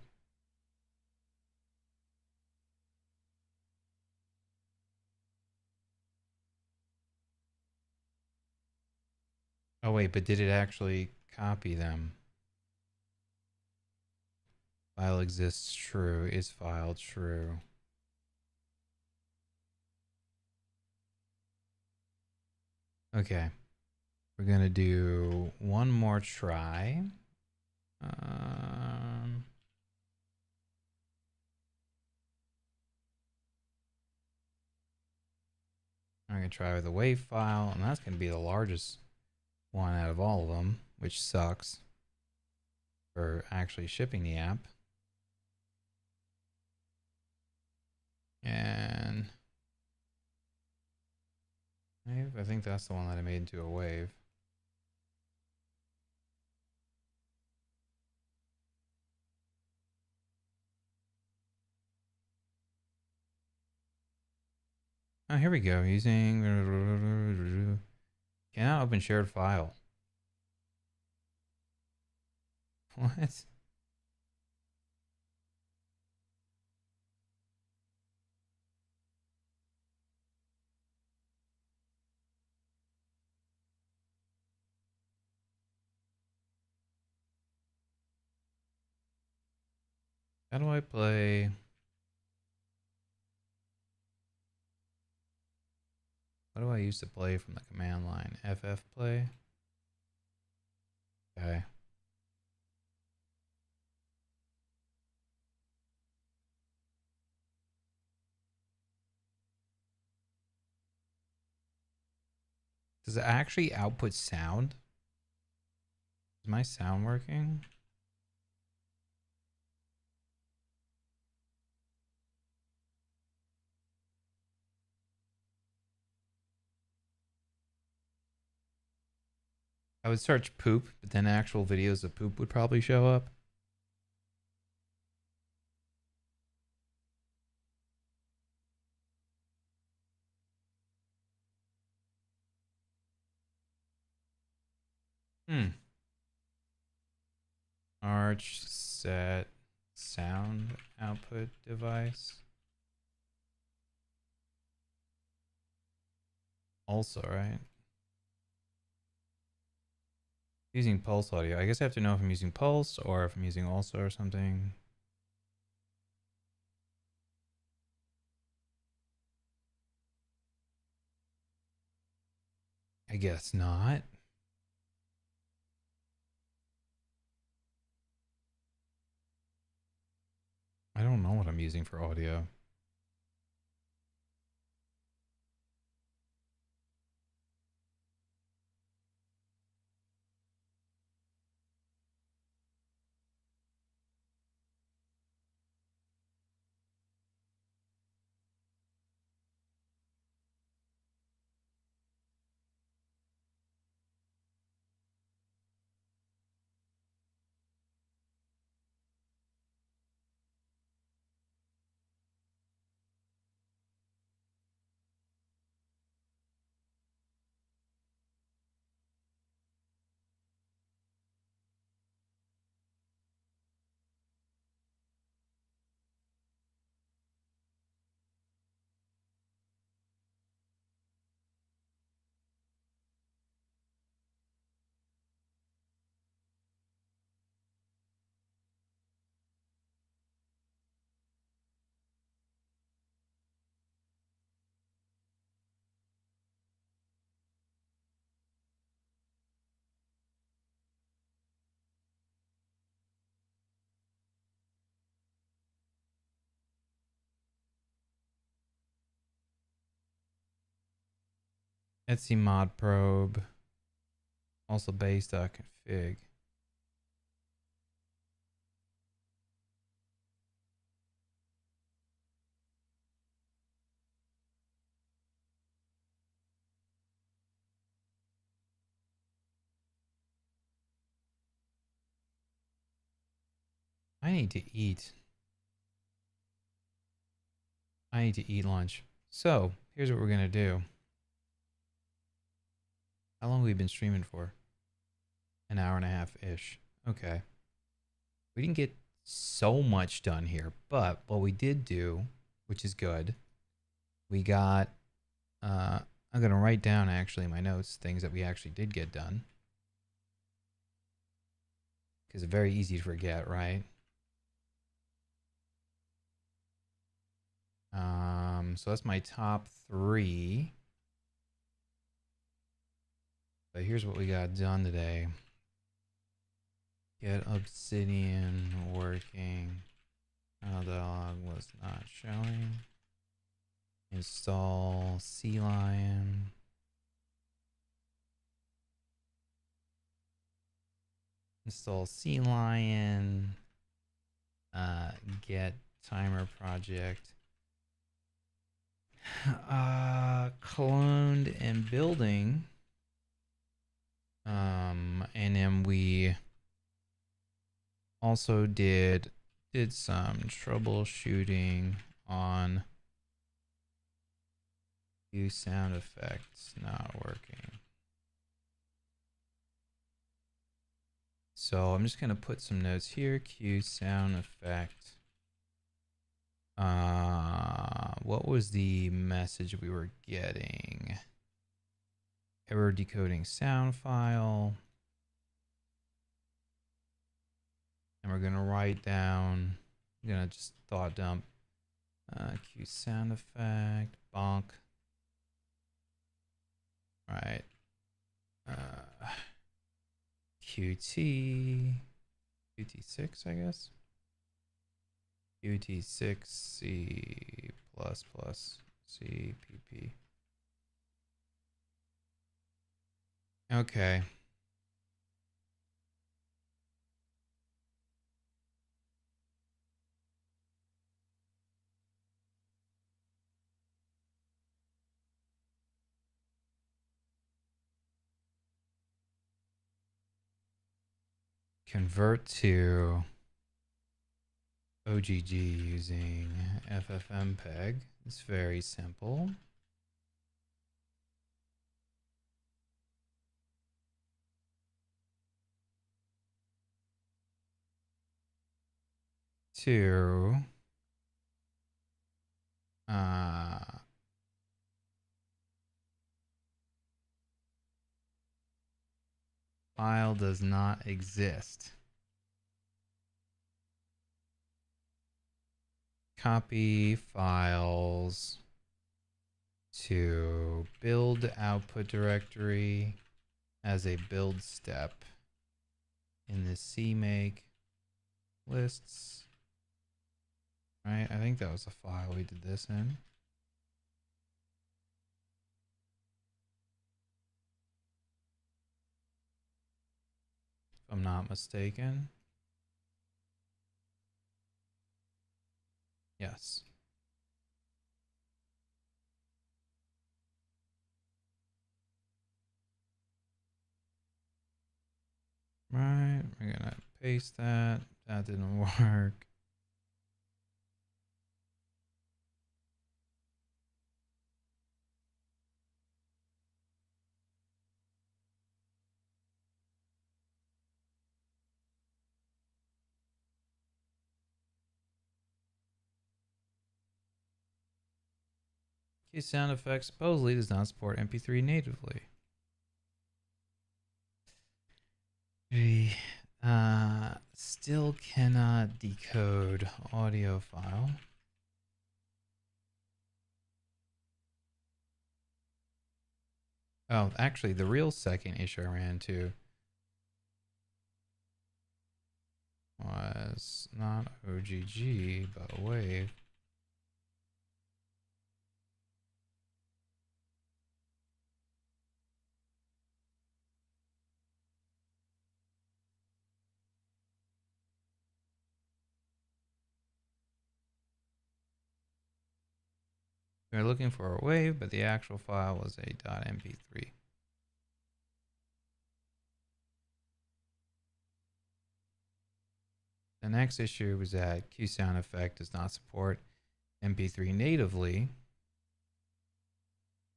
Oh wait, but did it actually copy them? File exists true. Is file true? Okay. We're gonna do one more try. I'm gonna try with a WAV file, and that's gonna be the largest one out of all of them, which sucks for actually shipping the app. And I think that's the one that I made into a wave. Oh, here we go. Using cannot open shared file. What? How do I play? What do I use to play from the command line? FF play? Okay. Does it actually output sound? Is my sound working? I would search poop, but then actual videos of poop would probably show up. Arch set sound output device. Also, right? Using pulse audio. I guess I have to know if I'm using pulse or if I'm using also or something. I guess not. I don't know what I'm using for audio. Etsy mod probe. Also base.config. I need to eat. I need to eat lunch. So, here's what we're going to do. How long have we been streaming for? An hour and a half-ish. Okay. We didn't get so much done here, but what we did do, which is good, we got, I'm going to write down actually in my notes things that we actually did get done. Because it's very easy to forget, right? So that's my top 3. But here's what we got done today. Get Obsidian working. Dialog was not showing. Install Sea Lion. Install Sea Lion. Get timer project. Cloned and building. And then we also did some troubleshooting on few sound effects not working. So I'm just gonna put some notes here. Cue sound effect. What was the message we were getting? Error decoding sound file. And we're gonna write down, I'm gonna just thought dump. Cue sound effect, bonk. All right. QT6, I guess. QT6 C++ CPP. Okay. Convert to OGG using FFmpeg. It's very simple. To file does not exist. Copy files to build output directory as a build step in the CMake lists. Right, I think that was the file we did this in. If I'm not mistaken. Yes. Right, we're gonna paste that. That didn't work. Key sound effect supposedly does not support MP3 natively. We still cannot decode audio file. Oh, actually, the real second issue I ran into was not OGG, but Wave. We were looking for a Wave, but the actual file was a .mp3. The next issue was that Q sound effect does not support MP3 natively.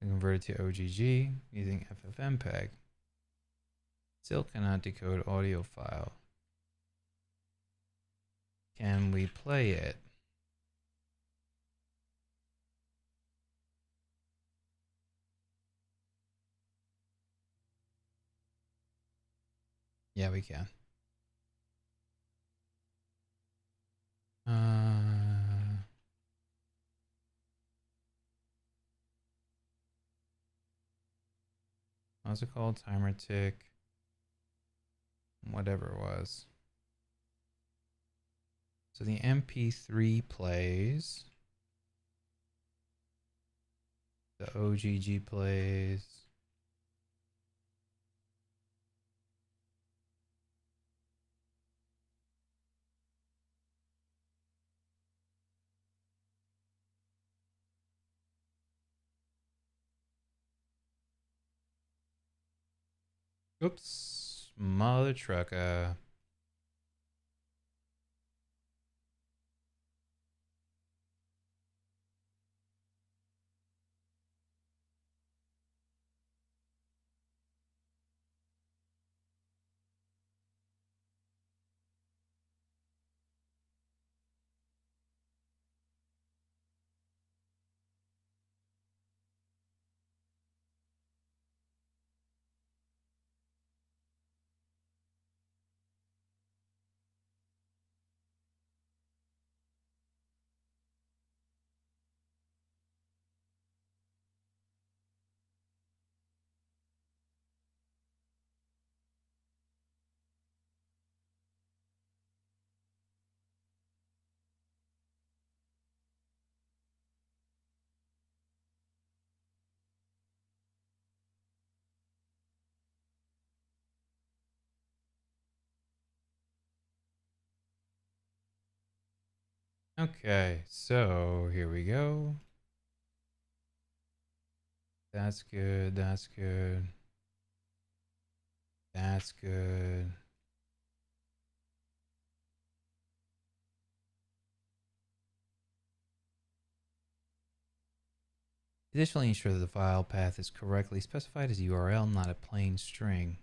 We converted to OGG using FFmpeg. Still cannot decode audio file. Can we play it? Yeah, we can. What's it called? Timer tick. Whatever it was. So the MP3 plays. The OGG plays. Oops, mother trucker. Okay, so here we go. That's good. That's good. That's good. Additionally, ensure that the file path is correctly specified as a URL, not a plain string.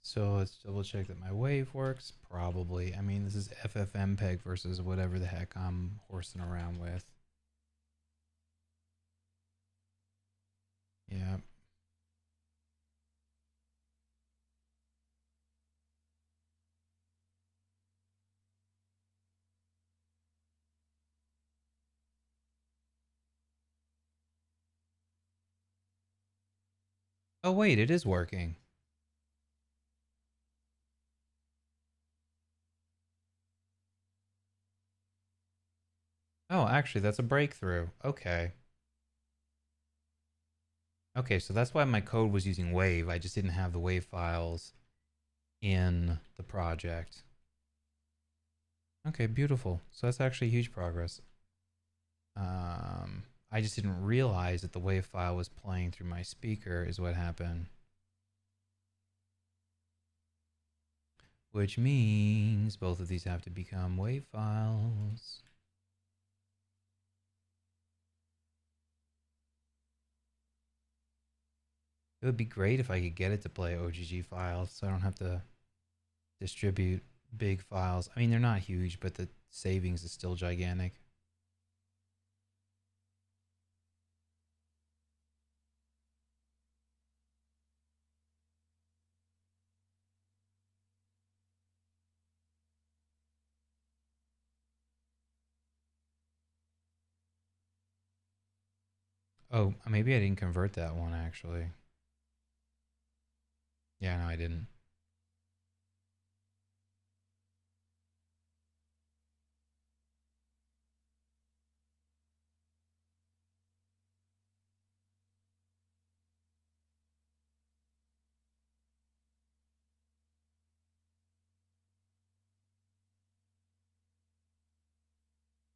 So let's double check that my wave works. Probably. I mean, this is FFmpeg versus whatever the heck I'm horsing around with. Yeah. Oh, wait, it is working. Oh, actually, that's a breakthrough. Okay. Okay, so that's why my code was using wave. I just didn't have the wave files in the project. Okay, beautiful. So that's actually huge progress. I just didn't realize that the wave file was playing through my speaker is what happened. Which means both of these have to become wave files. It would be great if I could get it to play OGG files so I don't have to distribute big files. I mean, they're not huge, but the savings is still gigantic. Oh, maybe I didn't convert that one actually. Yeah, no, I didn't.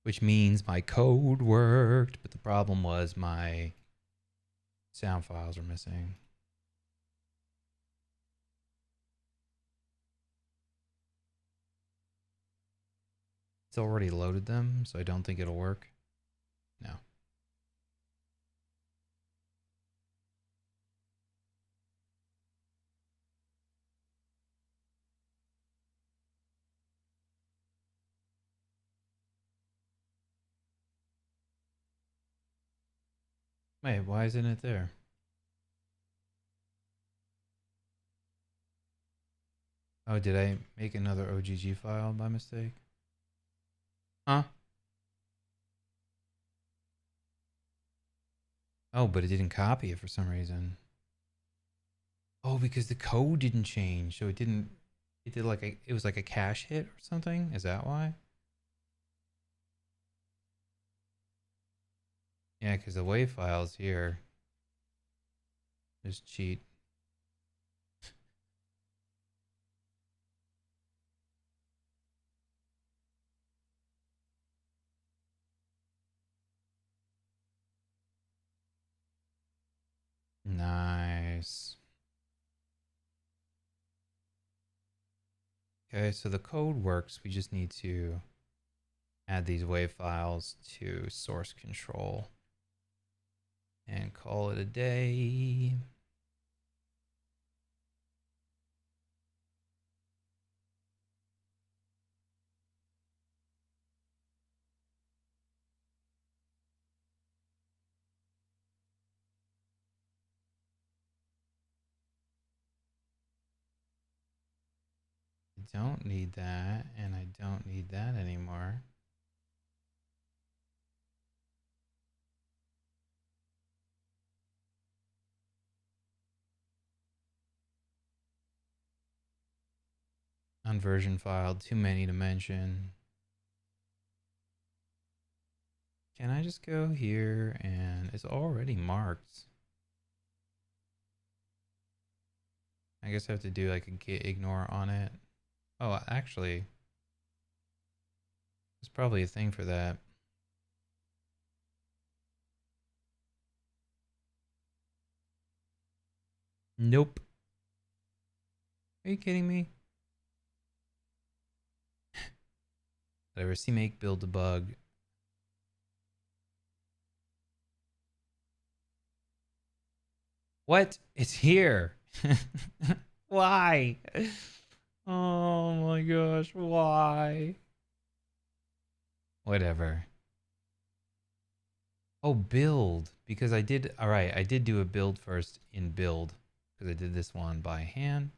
Which means my code worked, but the problem was my sound files are missing. It's already loaded them, so I don't think it'll work. No. Wait, why isn't it there? Oh, did I make another OGG file by mistake? Huh? Oh, but it didn't copy it for some reason. Oh, because the code didn't change, so it didn't. It did like it was like a cache hit or something. Is that why? Yeah, because the WAV files here just cheat. Nice. Okay, so the code works. We just need to add these WAV files to source control and call it a day. don't need that, and I don't need that anymore. Unversion file, too many to mention. Can I just go here and it's already marked? I guess I have to do like a git ignore on it. Oh, actually, there's probably a thing for that. Nope. Are you kidding me? Whatever, CMake build debug. What? It's here. Why? Oh my gosh, why? Whatever. Oh, build. Because I did, all right, I did do a build first in build. Because I did this one by hand.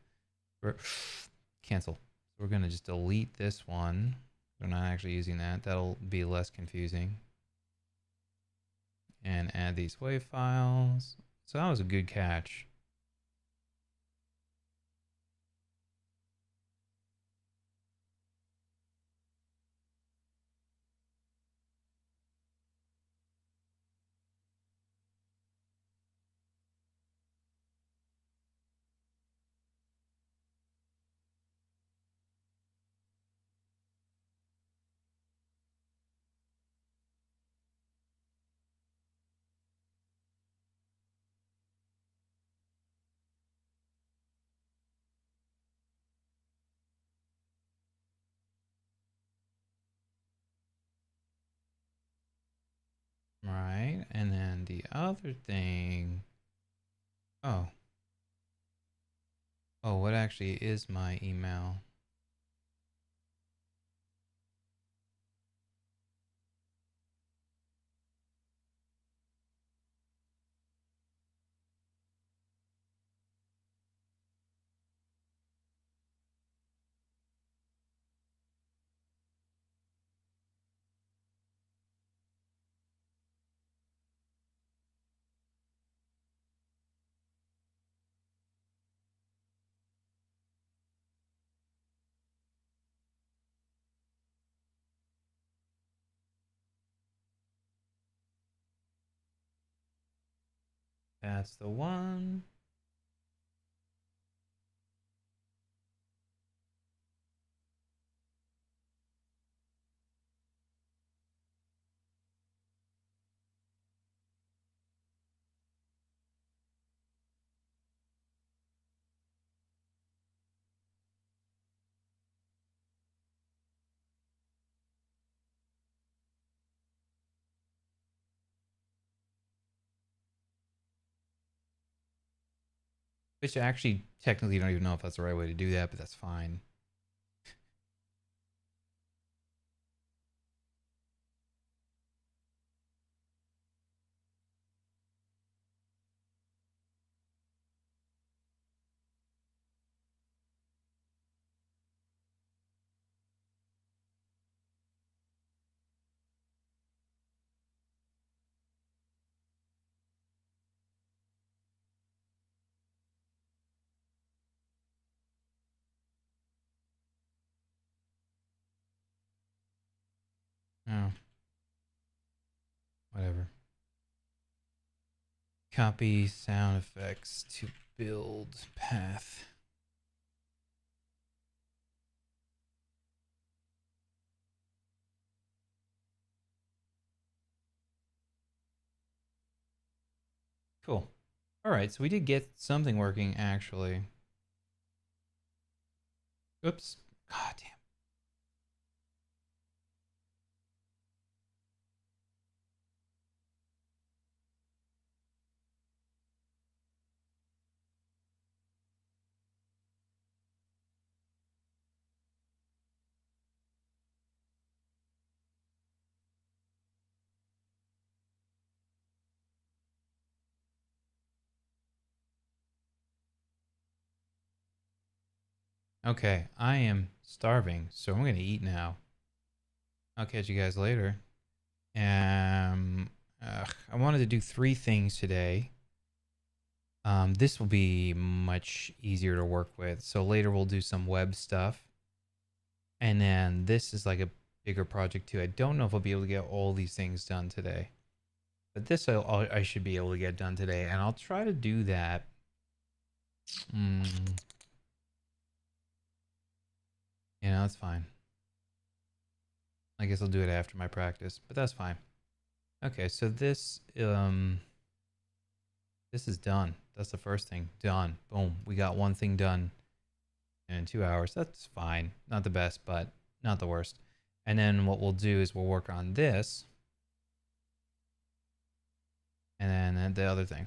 Cancel. We're going to just delete this one. We're not actually using that. That'll be less confusing. And add these WAV files. So that was a good catch. Right. And then the other thing. Oh. Oh, what actually is my email? That's the one. Which actually, technically, don't even know if that's the right way to do that, but that's fine. Oh, whatever. Copy sound effects to build path. Cool. All right, so we did get something working actually. Oops. God damn. Okay, I am starving, so I'm gonna eat now. I'll catch you guys later. Um, I wanted to do 3 things today. This will be much easier to work with. So later we'll do some web stuff. And then this is like a bigger project too. I don't know if I'll be able to get all these things done today. But this I should be able to get done today. And I'll try to do that. That's fine. I guess I'll do it after my practice, but that's fine. Okay, so this is done. That's the first thing. Done. Boom. We got one thing done in 2 hours. That's fine. Not the best, but not the worst. And then what we'll do is we'll work on this. And then the other thing.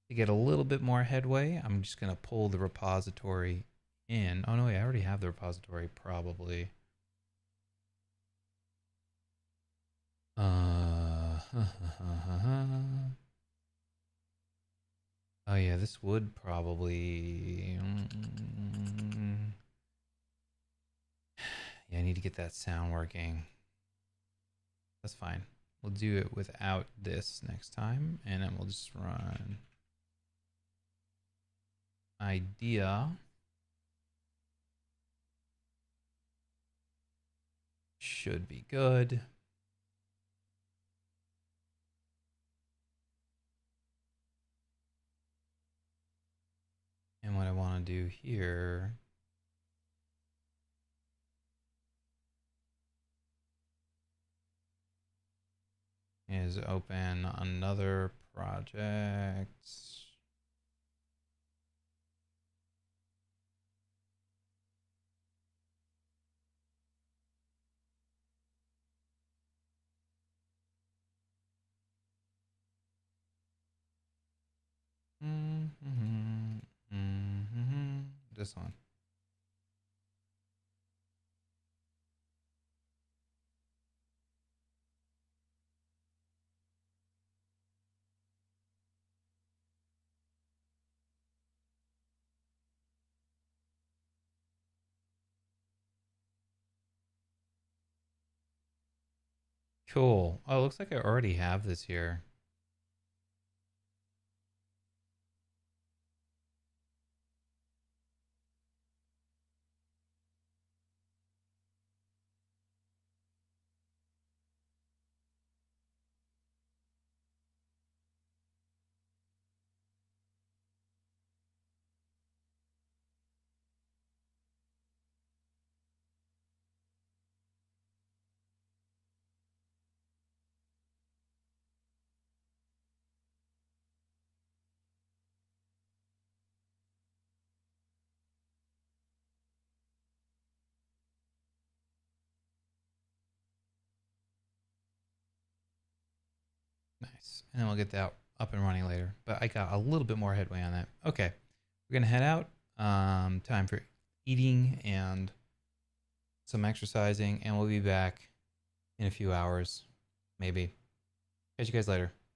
To get a little bit more headway, I'm just going to pull the repository in. Oh, no, wait, I already have the repository, probably. Oh yeah, this would probably... Yeah, I need to get that sound working. That's fine. We'll do it without this next time, and then we'll just run idea. Should be good. And what I want to do here is open another project. This one. Cool. Oh, it looks like I already have this here. Nice. And then we'll get that up and running later. But I got a little bit more headway on that. Okay. We're going to head out. Time for eating and some exercising. And we'll be back in a few hours. Maybe. Catch you guys later.